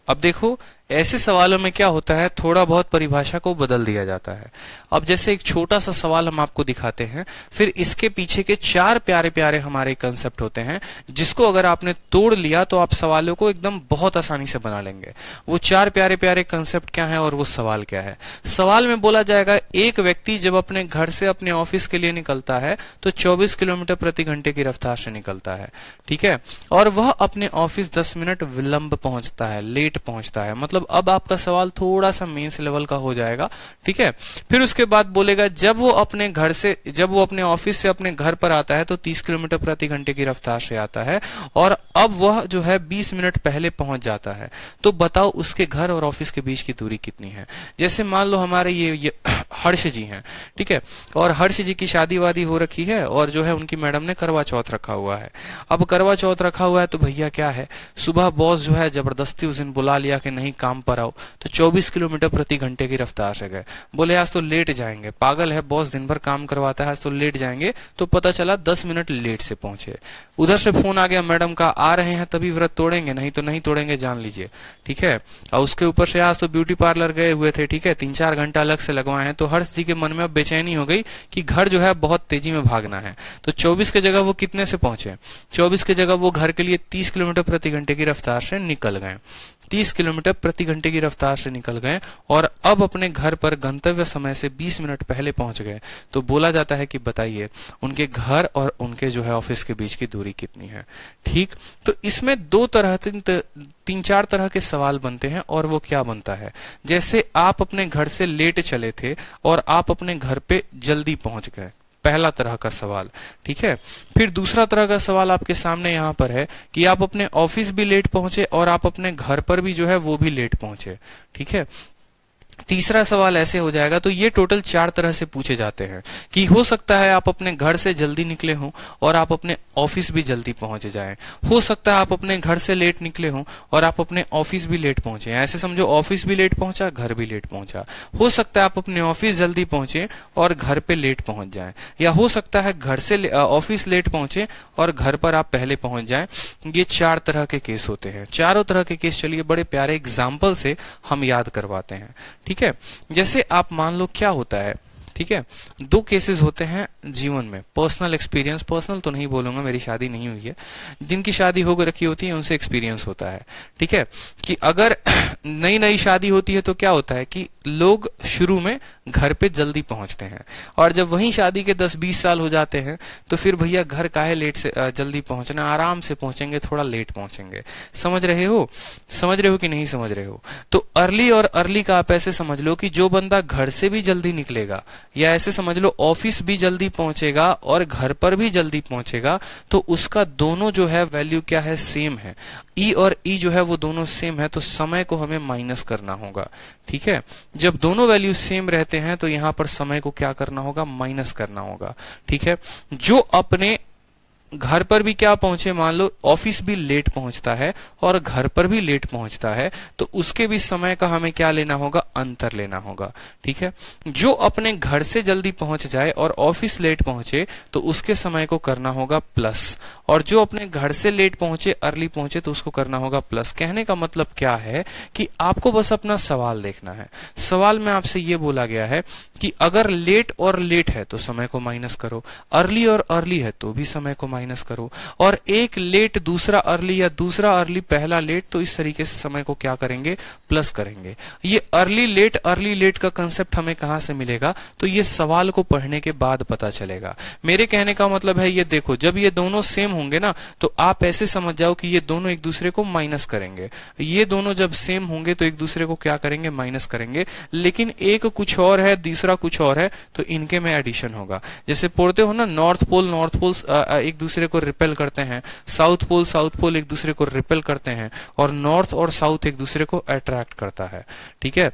[SPEAKER 1] अब देखो, ऐसे सवालों में क्या होता है, थोड़ा बहुत परिभाषा को बदल दिया जाता है। अब जैसे एक छोटा सा सवाल हम आपको दिखाते हैं, फिर इसके पीछे के 4 प्यारे प्यारे हमारे कंसेप्ट होते हैं, जिसको अगर आपने तोड़ लिया तो आप सवालों को एकदम बहुत आसानी से बना लेंगे। वो 4 प्यारे प्यारे कंसेप्ट क्या है और वो सवाल क्या है? सवाल में बोला जाएगा, एक व्यक्ति जब अपने घर से अपने ऑफिस के लिए निकलता है तो 24 किलोमीटर प्रति घंटे की रफ्तार से निकलता है, ठीक है, और वह अपने ऑफिस 10 मिनट विलंब पहुंचता है, लेट पहुंचता है। मतलब अब आपका सवाल थोड़ा सा मेंस लेवल का हो जाएगा, ठीक है। फिर उसके बाद बोलेगा, जब वो अपने ऑफिस से अपने घर पर आता है तो 30 किलोमीटर प्रति घंटे की रफ्तार से आता है, और अब वह जो है 20 मिनट पहले पहुंच जाता है। तो बताओ उसके घर और ऑफिस के बीच की दूरी कितनी है? जैसे मान लो हमारे ये हर्ष जी हैं, ठीक है, और हर्ष जी की शादी वादी हो रखी है, और जो है उनकी मैडम ने करवा चौथ रखा हुआ है। अब करवा चौथ रखा हुआ है तो भैया क्या है, सुबह बॉस जो है जबरदस्ती उस दिन बुला लिया कि नहीं काम पर आओ, तो 24 किलोमीटर प्रति घंटे की रफ्तार से गए। बोले आज तो लेट जाएंगे, पागल है बॉस, दिन भर काम करवाता है, आज तो लेट जाएंगे। तो पता चला 10 मिनट लेट से पहुंचे। उधर से फोन आ गया मैडम का, आ रहे हैं तभी व्रत तोड़ेंगे, नहीं तो नहीं तोड़ेंगे, जान लीजिए, ठीक है। और उसके ऊपर से आज तो ब्यूटी पार्लर गए हुए थे, ठीक है, 3-4 घंटा अलग से लगवाए हैं। तो हर्ष जी के मन में अब बेचैनी हो गई कि घर जो है बहुत तेजी में भागना है। तो 24 की जगह वो कितने से पहुंचे? 24 की जगह वो घर के लिए 30 किलोमीटर प्रति घंटे की रफ्तार से निकल गए। 30 किलोमीटर प्रति घंटे की रफ्तार से निकल गए और अब अपने घर पर गंतव्य समय से 20 मिनट पहले पहुंच गए। तो बोला जाता है कि बताइए उनके घर और उनके जो है ऑफिस के बीच की दूरी कितनी है, ठीक। तो इसमें 3-4 तरह के सवाल बनते हैं, और वो क्या बनता है, जैसे आप अपने घर से लेट चले थे और आप अपने घर पे जल्दी पहुंच गए, पहला तरह का सवाल, ठीक है। फिर दूसरा तरह का सवाल आपके सामने यहां पर है कि आप अपने ऑफिस भी लेट पहुंचे और आप अपने घर पर भी जो है वो भी लेट पहुंचे, ठीक है। तीसरा सवाल ऐसे हो जाएगा। तो ये टोटल 4 तरह से पूछे जाते हैं कि हो सकता है आप अपने घर से जल्दी निकले हों और आप अपने ऑफिस भी जल्दी पहुंच जाएं, हो सकता है आप अपने घर से लेट निकले हों और आप अपने ऑफिस भी लेट पहुंचे। ऐसे समझो, ऑफिस भी लेट पहुंचा, घर भी लेट पहुंचा। हो सकता है आप अपने ऑफिस जल्दी पहुंचे और घर पे लेट पहुंच जाएं, या हो सकता है घर से ऑफिस लेट पहुंचे और घर पर आप पहले पहुंच जाएं। ये 4 तरह के केस होते हैं। चारों तरह के केस चलिए बड़े प्यारे एग्जाम्पल से हम याद करवाते हैं, ठीक है। जैसे आप मान लो क्या होता है, ठीक है, 2 केसेस होते हैं जीवन में, पर्सनल एक्सपीरियंस, पर्सनल तो नहीं बोलूंगा, मेरी शादी नहीं हुई है, जिनकी शादी हो रखी होती है उनसे एक्सपीरियंस होता है, ठीक है, कि अगर नई नई शादी होती है तो क्या होता है कि लोग शुरू में घर पे जल्दी पहुंचते हैं, और जब वहीं शादी के 10-20 साल हो जाते हैं तो फिर भैया घर काहे लेट से जल्दी पहुंचना, आराम से पहुंचेंगे, थोड़ा लेट पहुंचेंगे। समझ रहे हो कि नहीं समझ रहे हो? तो अर्ली और अर्ली का आप ऐसे समझ लो कि जो बंदा घर से भी जल्दी निकलेगा, या ऐसे समझ लो ऑफिस भी जल्दी पहुंचेगा और घर पर भी जल्दी पहुंचेगा, तो उसका दोनों जो है वैल्यू क्या है, सेम है। ई और ई जो है वो दोनों सेम है, तो समय को हमें माइनस करना होगा, ठीक है। जब दोनों वैल्यू सेम रहते हैं तो यहां पर समय को क्या करना होगा, माइनस करना होगा, ठीक है। जो अपने घर पर भी क्या पहुंचे, मान लो ऑफिस भी लेट पहुंचता है और घर पर भी लेट पहुंचता है, तो उसके भी समय का हमें क्या लेना होगा, अंतर लेना होगा, ठीक है। जो अपने घर से जल्दी पहुंच जाए और ऑफिस लेट पहुंचे तो उसके समय को करना होगा प्लस, और जो अपने घर से लेट पहुंचे, अर्ली पहुंचे, तो उसको करना होगा प्लस। कहने का मतलब क्या है कि आपको बस अपना सवाल देखना है। सवाल में आपसे ये बोला गया है कि अगर लेट और लेट है तो समय को माइनस करो, अर्ली और अर्ली है तो भी समय को माइनस करो, और एक लेट दूसरा अर्ली या दूसरा अर्ली पहला लेट, तो इस तरीके से समय को क्या करेंगे, प्लस करेंगे। ये अर्ली लेट का कंसेप्ट हमें कहां से मिलेगा, तो ये सवाल को पढ़ने के बाद पता चलेगा। मेरे कहने का मतलब है, ये देखो, जब ये दोनों सेम होंगे ना तो आप ऐसे समझ जाओ कि ये दोनों एक दूसरे को माइनस करेंगे। ये दोनों जब सेम होंगे तो एक दूसरे को क्या करेंगे, माइनस करेंगे। लेकिन एक कुछ और है, दूसरा कुछ और है, तो इनके में एडिशन होगा। जैसे पढ़ते हो ना, नॉर्थ पोल एक दूसरे को रिपेल करते हैं, साउथ पोल एक दूसरे को रिपेल करते हैं, और नॉर्थ और साउथ एक दूसरे को अट्रैक्ट करता है, ठीक है।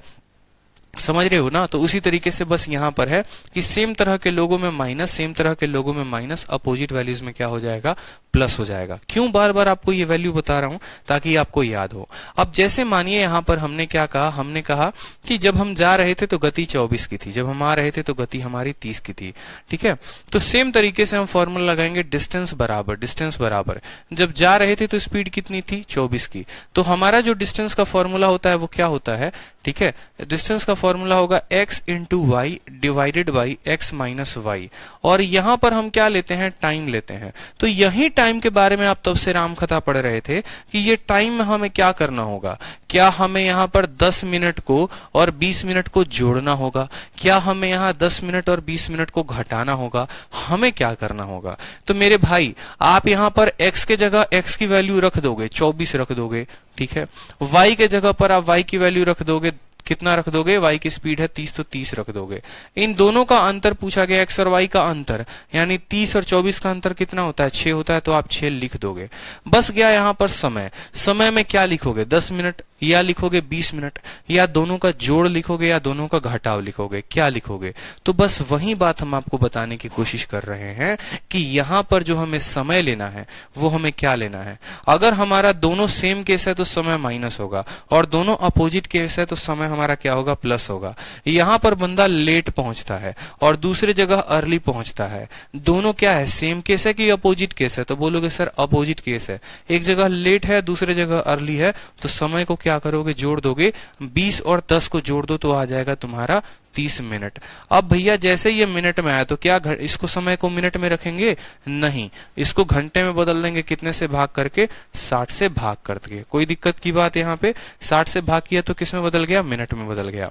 [SPEAKER 1] समझ रहे हो ना। तो उसी तरीके से बस यहां पर है कि सेम तरह के लोगों में माइनस, सेम तरह के लोगों में माइनस, अपोजिट वैल्यूज में क्या हो जाएगा, प्लस हो जाएगा। क्यों बार बार आपको ये वैल्यू बता रहा हूं, ताकि आपको याद हो। अब जैसे मानिए यहां पर हमने क्या कहा, हमने कहा कि जब हम जा रहे थे तो गति 24 की थी, जब हम आ रहे थे तो गति हमारी 30 की थी, ठीक है। तो सेम तरीके से हम फॉर्मूला लगाएंगे, डिस्टेंस बराबर जब जा रहे थे तो स्पीड कितनी थी, 24 की। तो हमारा जो डिस्टेंस का फॉर्मूला होता है वो क्या होता है, ठीक है। डिस्टेंस का फॉर्मूला होगा x into y divided by x minus y. और यहां पर हम क्या लेते हैं, टाइम लेते हैं। तो यही टाइम के बारे में आप तब से रामकथा पढ़ रहे थे कि ये टाइम में हमें क्या करना होगा। क्या हमें यहां पर 10 मिनट को और 20 मिनट को जोड़ना होगा, क्या हमें यहां 10 मिनट और 20 मिनट को घटाना होगा, हमें क्या करना होगा। तो मेरे भाई आप यहां पर x के जगह x की वैल्यू रख दोगे, 24 रख दोगे, ठीक है। y के जगह पर आप y की वैल्यू रख दोगे, कितना रख दोगे, y की स्पीड है 30 तो 30 रख दोगे। इन दोनों का अंतर पूछा गया, x और y का अंतर, यानी 30 और 24 का अंतर कितना होता है, 6 होता है, तो आप 6 लिख दोगे। बस गया यहां पर समय। समय में क्या लिखोगे, 10 मिनट या लिखोगे 20 मिनट, या दोनों का जोड़ लिखोगे या दोनों का घटाव लिखोगे, क्या लिखोगे। तो बस वही बात हम आपको बताने की कोशिश कर रहे हैं कि यहां पर जो हमें समय लेना है वो हमें क्या लेना है। अगर हमारा दोनों सेम केस है तो समय माइनस होगा, और दोनों अपोजिट केस है तो समय हमारा क्या होगा, प्लस होगा। यहां पर बंदा लेट पहुंचता है और दूसरे जगह अर्ली पहुंचता है, दोनों क्या है, सेम केस है कि अपोजिट केस है। तो बोलोगे सर अपोजिट केस है, एक जगह लेट है दूसरे जगह अर्ली है, तो समय को क्या करोगे, जोड़ दोगे। 20 और 10 को जोड़ दो तो आ जाएगा तुम्हारा 30 मिनट। अब भैया जैसे ये मिनट में आया तो क्या इसको समय को मिनट में रखेंगे, नहीं, इसको घंटे में बदल देंगे। कितने से भाग करके, 60 से भाग करके। कोई दिक्कत की बात यहाँ पे, 60 से भाग किया तो किस में बदल गया, मिनट में बदल गया,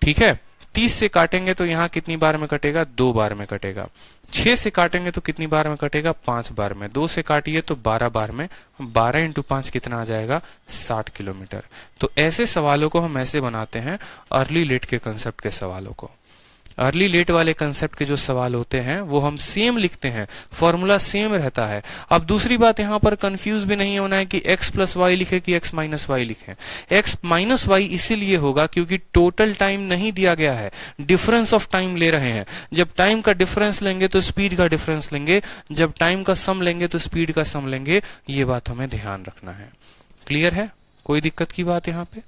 [SPEAKER 1] ठीक है। 30 से काटेंगे तो यहाँ कितनी बार में कटेगा, 2 बार में कटेगा। 6 से काटेंगे तो कितनी बार में कटेगा, 5 बार में। 2 से काटिए तो 12 बार में। 12 इंटू 5 कितना आ जाएगा, 60 किलोमीटर। तो ऐसे सवालों को हम ऐसे बनाते हैं, अर्ली लेट के कंसेप्ट के सवालों को। अर्ली लेट वाले कंसेप्ट के जो सवाल होते हैं वो हम सेम लिखते हैं, फॉर्मूला सेम रहता है। अब दूसरी बात यहां पर कंफ्यूज भी नहीं होना है कि x प्लस वाई लिखे कि x माइनस वाई लिखे। x माइनस वाई इसीलिए होगा क्योंकि टोटल टाइम नहीं दिया गया है, डिफरेंस ऑफ टाइम ले रहे हैं। जब टाइम का डिफरेंस लेंगे तो स्पीड का डिफरेंस लेंगे, जब टाइम का सम लेंगे तो स्पीड का सम लेंगे। ये बात हमें ध्यान रखना है। क्लियर है, कोई दिक्कत की बात यहाँ पे,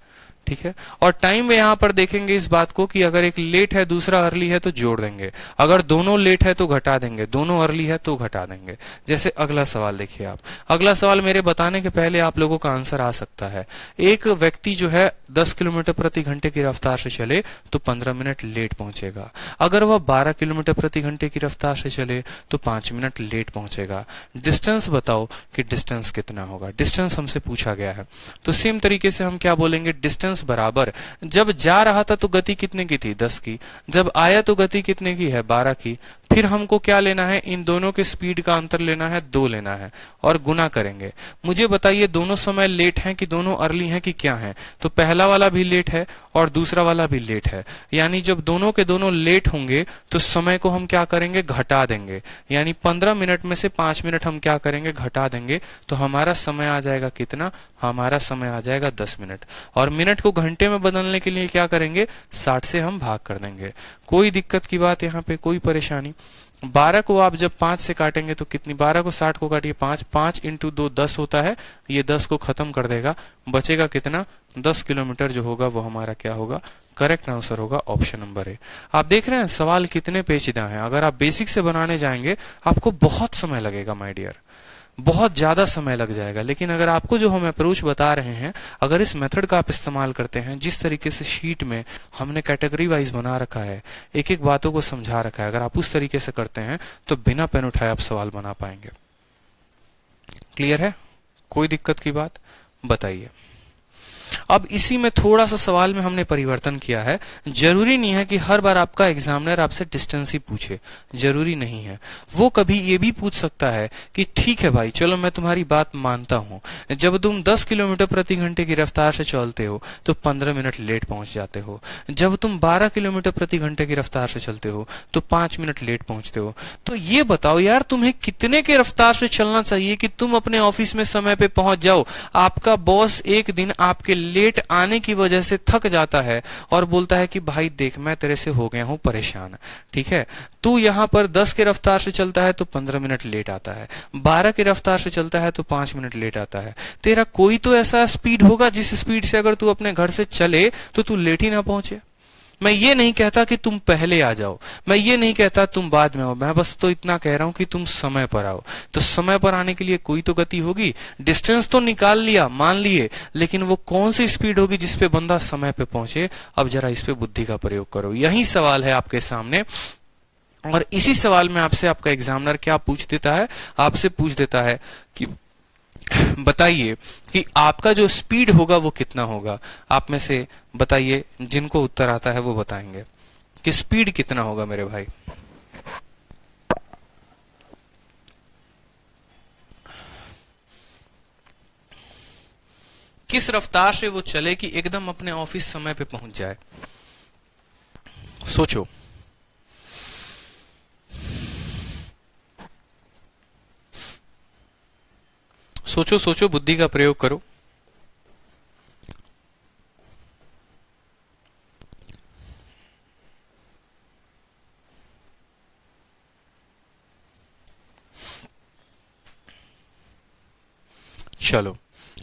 [SPEAKER 1] ठीक है। और टाइम में यहां पर देखेंगे इस बात को कि अगर एक लेट है दूसरा अर्ली है तो जोड़ देंगे, अगर दोनों लेट है तो घटा देंगे, दोनों अर्ली है तो घटा देंगे। जैसे अगला सवाल देखिए आप। अगला सवाल मेरे बताने के पहले आप लोगों का आंसर आ सकता है। एक व्यक्ति जो है 10 किलोमीटर प्रति घंटे की रफ्तार से चले तो 15 मिनट लेट पहुंचेगा। अगर वह 12 किलोमीटर प्रति घंटे की रफ्तार से चले तो 5 मिनट लेट पहुंचेगा। डिस्टेंस बताओ कि डिस्टेंस कितना होगा, डिस्टेंस हमसे पूछा गया है। तो सेम तरीके से हम क्या बोलेंगे, डिस्टेंस बराबर, जब जा रहा था तो गति कितने की थी, 10 की, जब आया तो गति कितने की है, 12 की। फिर हमको क्या लेना है, इन दोनों के स्पीड का अंतर लेना है, 2 लेना है और गुना करेंगे। मुझे बताइए दोनों समय लेट हैं कि दोनों अर्ली हैं कि क्या हैं। तो पहला वाला भी लेट है और दूसरा वाला भी लेट है, यानी जब दोनों के दोनों लेट होंगे तो समय को हम क्या करेंगे, घटा देंगे। यानी 15 मिनट में से 5 मिनट हम क्या करेंगे, घटा देंगे। तो हमारा समय आ जाएगा कितना, हमारा समय आ जाएगा 10 मिनट। और मिनट को घंटे में बदलने के लिए क्या करेंगे, 60 से हम भाग कर देंगे। कोई दिक्कत की बात यहाँ पे, कोई परेशानी। 12 को आप जब 5 से काटेंगे तो कितनी, 12 को 60 को काटिए 5, 5 इंटू 2 10 होता है, ये 10 को खत्म कर देगा, बचेगा कितना, 10 किलोमीटर जो होगा वो हमारा क्या होगा, करेक्ट आंसर होगा ऑप्शन नंबर ए। आप देख रहे हैं सवाल कितने पेचीदा हैं। अगर आप बेसिक से बनाने जाएंगे आपको बहुत समय लगेगा माय डियर, बहुत ज्यादा समय लग जाएगा। लेकिन अगर आपको जो हम अप्रोच बता रहे हैं, अगर इस मेथड का आप इस्तेमाल करते हैं, जिस तरीके से शीट में हमने कैटेगरी वाइज बना रखा है, एक एक बातों को समझा रखा है, अगर आप उस तरीके से करते हैं तो बिना पेन उठाए आप सवाल बना पाएंगे। क्लियर है, कोई दिक्कत की बात बताइए। अब इसी में थोड़ा सा सवाल में हमने परिवर्तन किया है। जरूरी नहीं है कि हर बार आपका एग्जामिनर आपसे डिस्टेंस ही पूछे, जरूरी नहीं है। वो कभी ये भी पूछ सकता है कि ठीक है भाई चलो मैं तुम्हारी बात मानता हूं, जब तुम 10 किलोमीटर प्रति घंटे की रफ्तार से चलते हो तो 15 मिनट लेट पहुंच जाते हो, जब तुम 12 किलोमीटर प्रति घंटे की रफ्तार से चलते हो तो 5 मिनट लेट पहुंचते हो। तो ये बताओ यार तुम्हें कितने के रफ्तार से चलना चाहिए कि तुम अपने ऑफिस में समय पे पहुंच जाओ। आपका बॉस एक दिन आपके लेट आने की वजह से थक जाता है और बोलता है कि भाई देख मैं तेरे से हो गया हूं परेशान, ठीक है। तू यहां पर 10 के रफ्तार से चलता है तो 15 मिनट लेट आता है, 12 के रफ्तार से चलता है तो 5 मिनट लेट आता है। तेरा कोई तो ऐसा स्पीड होगा जिस स्पीड से अगर तू अपने घर से चले तो तू लेट ही ना पहुंचे। मैं ये नहीं कहता कि तुम पहले आ जाओ, मैं ये नहीं कहता तुम बाद में आओ, मैं बस तो इतना कह रहा हूं कि तुम समय पर आओ। तो समय पर आने के लिए कोई तो गति होगी। डिस्टेंस तो निकाल लिया, मान लिए, लेकिन वो कौन सी स्पीड होगी जिसपे बंदा समय पे पहुंचे? अब जरा इस पे बुद्धि का प्रयोग करो। यही सवाल है आपके सामने, और इसी सवाल में आपसे आपका एग्जामिनर क्या पूछ देता है? आपसे पूछ देता है कि बताइए कि आपका जो स्पीड होगा वो कितना होगा। आप में से बताइए, जिनको उत्तर आता है वो बताएंगे कि स्पीड कितना होगा मेरे भाई। किस रफ्तार से वो चले कि एकदम अपने ऑफिस समय पे पहुंच जाए? सोचो। सोचो सोचो, बुद्धि का प्रयोग करो। चलो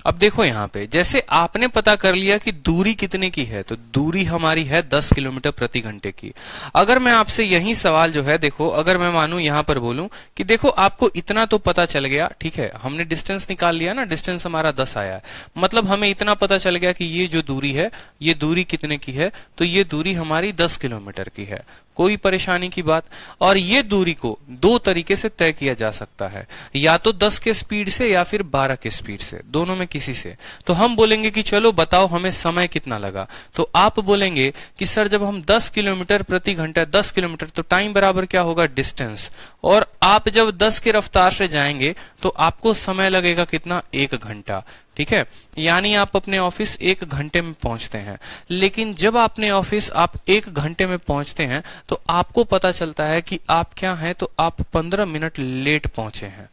[SPEAKER 1] अब देखो, यहां पे जैसे आपने पता कर लिया कि दूरी कितने की है, तो दूरी हमारी है 10 किलोमीटर प्रति घंटे की। अगर मैं आपसे यही सवाल जो है, देखो अगर मैं मानूं यहां पर बोलूं कि देखो आपको इतना तो पता चल गया, ठीक है, हमने डिस्टेंस निकाल लिया ना, डिस्टेंस हमारा 10 आया है, मतलब हमें इतना पता चल गया कि ये जो दूरी है, ये दूरी कितने की है, तो ये दूरी हमारी 10 किलोमीटर की है। कोई परेशानी की बात। और ये दूरी को दो तरीके से तय किया जा सकता है, या तो 10 के स्पीड से या फिर 12 के स्पीड से, दोनों में किसी से। तो हम बोलेंगे कि चलो बताओ हमें समय कितना लगा। तो आप बोलेंगे कि सर जब हम 10 किलोमीटर प्रति घंटा, 10 किलोमीटर तो टाइम बराबर क्या होगा? डिस्टेंस। और आप जब 10 के रफ्तार से जाएंगे तो आपको समय लगेगा कितना? 1 घंटा, ठीक है। यानी आप अपने ऑफिस 1 घंटे में पहुंचते हैं। लेकिन जब आपने ऑफिस आप 1 घंटे में पहुंचते हैं तो आपको पता चलता है कि आप क्या हैं, तो आप 15 मिनट लेट पहुंचे हैं।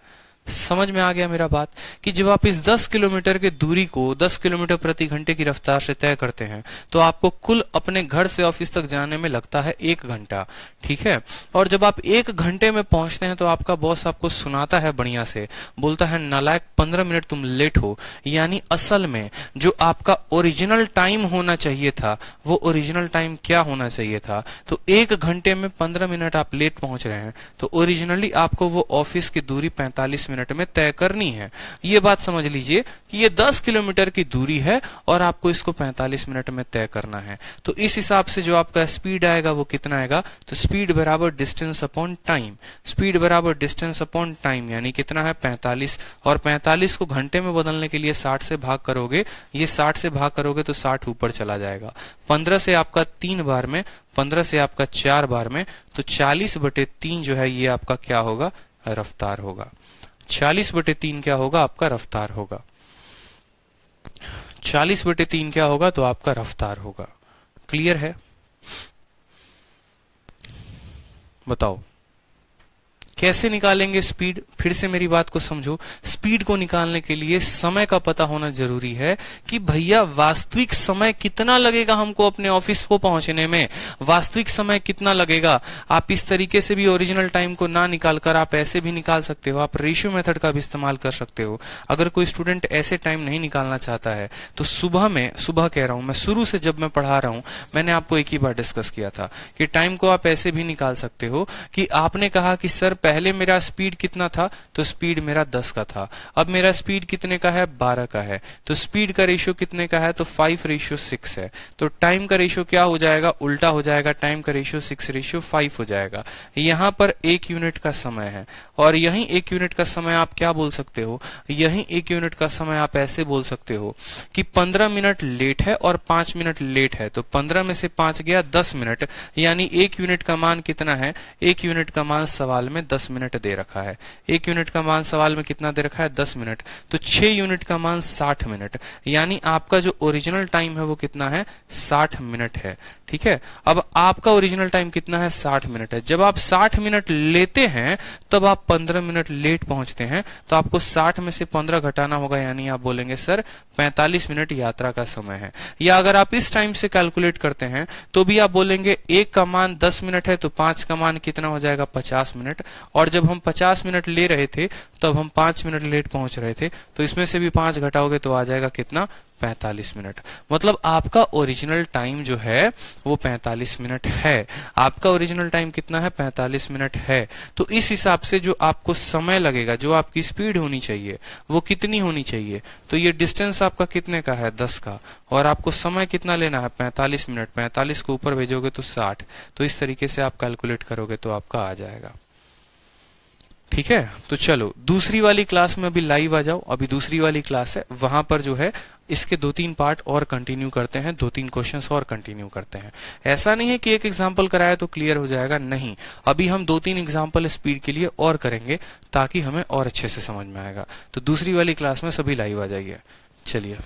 [SPEAKER 1] समझ में आ गया मेरा बात? कि जब आप इस 10 किलोमीटर की दूरी को 10 किलोमीटर प्रति घंटे की रफ्तार से तय करते हैं तो आपको कुल अपने घर से ऑफिस तक जाने में लगता है 1 घंटा, ठीक है। और जब आप 1 घंटे में पहुंचते हैं तो आपका बॉस आपको सुनाता है बढ़िया से, बोलता है नालायक 15 मिनट तुम लेट हो। यानी असल में जो आपका ओरिजिनल टाइम होना चाहिए था, वो ओरिजिनल टाइम क्या होना चाहिए था? तो 1 घंटे में 15 मिनट आप लेट पहुंच रहे हैं, तो ओरिजिनली आपको वो ऑफिस की दूरी 45 मिनट में तय करनी है। ये बात समझ लीजिए कि ये 10 किलोमीटर की दूरी है और आपको इसको 45 मिनट में तय करना है। तो इस हिसाब से जो आपका स्पीड आएगा वो कितना आएगा? तो स्पीड बराबर डिस्टेंस अपॉन टाइम। स्पीड बराबर डिस्टेंस अपॉन टाइम यानी कितना है? 45। और 45 को घंटे में बदलने के लिए 60 से भाग करोगे, ये 60 से भाग करोगे तो 60 ऊपर चला जाएगा। 15 से आपका 3 बार में, 15 से आपका 4 बार में, तो 40/3 जो है ये आपका क्या होगा? रफ्तार होगा। 40/3 क्या होगा? आपका रफ्तार होगा। 40/3 क्या होगा? तो आपका रफ्तार होगा। क्लियर है? बताओ कैसे निकालेंगे स्पीड? फिर से मेरी बात को समझो। स्पीड को निकालने के लिए समय का पता होना जरूरी है कि भैया वास्तविक समय कितना लगेगा हमको अपने ऑफिस को पहुंचने में, वास्तविक समय कितना लगेगा। आप इस तरीके से भी ओरिजिनल टाइम को ना निकालकर आप ऐसे भी निकाल सकते हो, आप रेशियो मेथड का भी इस्तेमाल कर सकते हो। अगर कोई स्टूडेंट ऐसे टाइम नहीं निकालना चाहता है तो सुबह कह रहा हूं मैं, शुरू से जब मैं पढ़ा रहा हूं मैंने आपको एक ही बार डिस्कस किया था कि टाइम को आप ऐसे भी निकाल सकते हो कि आपने कहा कि सर पहले मेरा स्पीड कितना था, तो स्पीड मेरा 10 का था, अब मेरा स्पीड कितने का है? 12 का है। तो स्पीड का रेशियो कितने का है? तो 5:6 है। तो टाइम का रेशियो क्या हो जाएगा? उल्टा हो जाएगा, टाइम का रेशियो 6:5 हो जाएगा। यहां पर 1 यूनिट का समय है और यही 1 यूनिट का समय आप क्या बोल सकते हो? यही 1 यूनिट का समय आप ऐसे बोल सकते हो कि 15 मिनट लेट है और 5 मिनट लेट है, तो 15 में से 5 गया 10 मिनट, यानी 1 यूनिट का मान कितना है? 1 यूनिट का मान सवाल में 10 10 मिनट दे रखा है। 1 यूनिट का मान सवाल में कितना दे रखा है? 10 मिनट। तो 6 यूनिट का मान 60 मिनट, यानी आपका जो ओरिजिनल टाइम है वो कितना है? 60 मिनट है। ठीक है, अब आपका ओरिजिनल टाइम कितना है? 60 मिनट है। जब आप 60 मिनट लेते हैं तब आप 15 मिनट लेट पहुंचते हैं, तो आपको 60 में से 15 घटाना होगा, यानी आप बोलेंगे सर 45 मिनट यात्रा का समय है। या अगर आप इस टाइम से कैलकुलेट करते हैं तो भी आप बोलेंगे 1 का मान 10 मिनट है, तो 5 का मान कितना हो जाएगा? 50 मिनट। और जब हम 50 मिनट ले रहे थे तब हम 5 मिनट लेट पहुंच रहे थे, तो इसमें से भी 5 घटाओगे तो आ जाएगा कितना? 45 मिनट। मतलब आपका ओरिजिनल टाइम जो है वो 45 मिनट है। आपका ओरिजिनल टाइम कितना है? 45 मिनट है। तो इस हिसाब से जो आपको समय लगेगा, जो आपकी स्पीड होनी चाहिए वो कितनी होनी चाहिए? तो ये डिस्टेंस आपका कितने का है? 10 का। और आपको समय कितना लेना है? 45 मिनट। 45 को ऊपर भेजोगे तो 60। तो इस तरीके से आप कैलकुलेट करोगे तो आपका आ जाएगा। ठीक है, तो चलो दूसरी वाली क्लास में अभी लाइव आ जाओ। अभी दूसरी वाली क्लास है, वहां पर जो है इसके 2-3 पार्ट और कंटिन्यू करते हैं, 2-3 क्वेश्चंस और कंटिन्यू करते हैं। ऐसा नहीं है कि एक एग्जांपल कराया तो क्लियर हो जाएगा, नहीं। अभी हम 2-3 एग्जांपल स्पीड के लिए और करेंगे ताकि हमें और अच्छे से समझ में आएगा। तो दूसरी वाली क्लास में सभी लाइव आ जाइए। चलिए।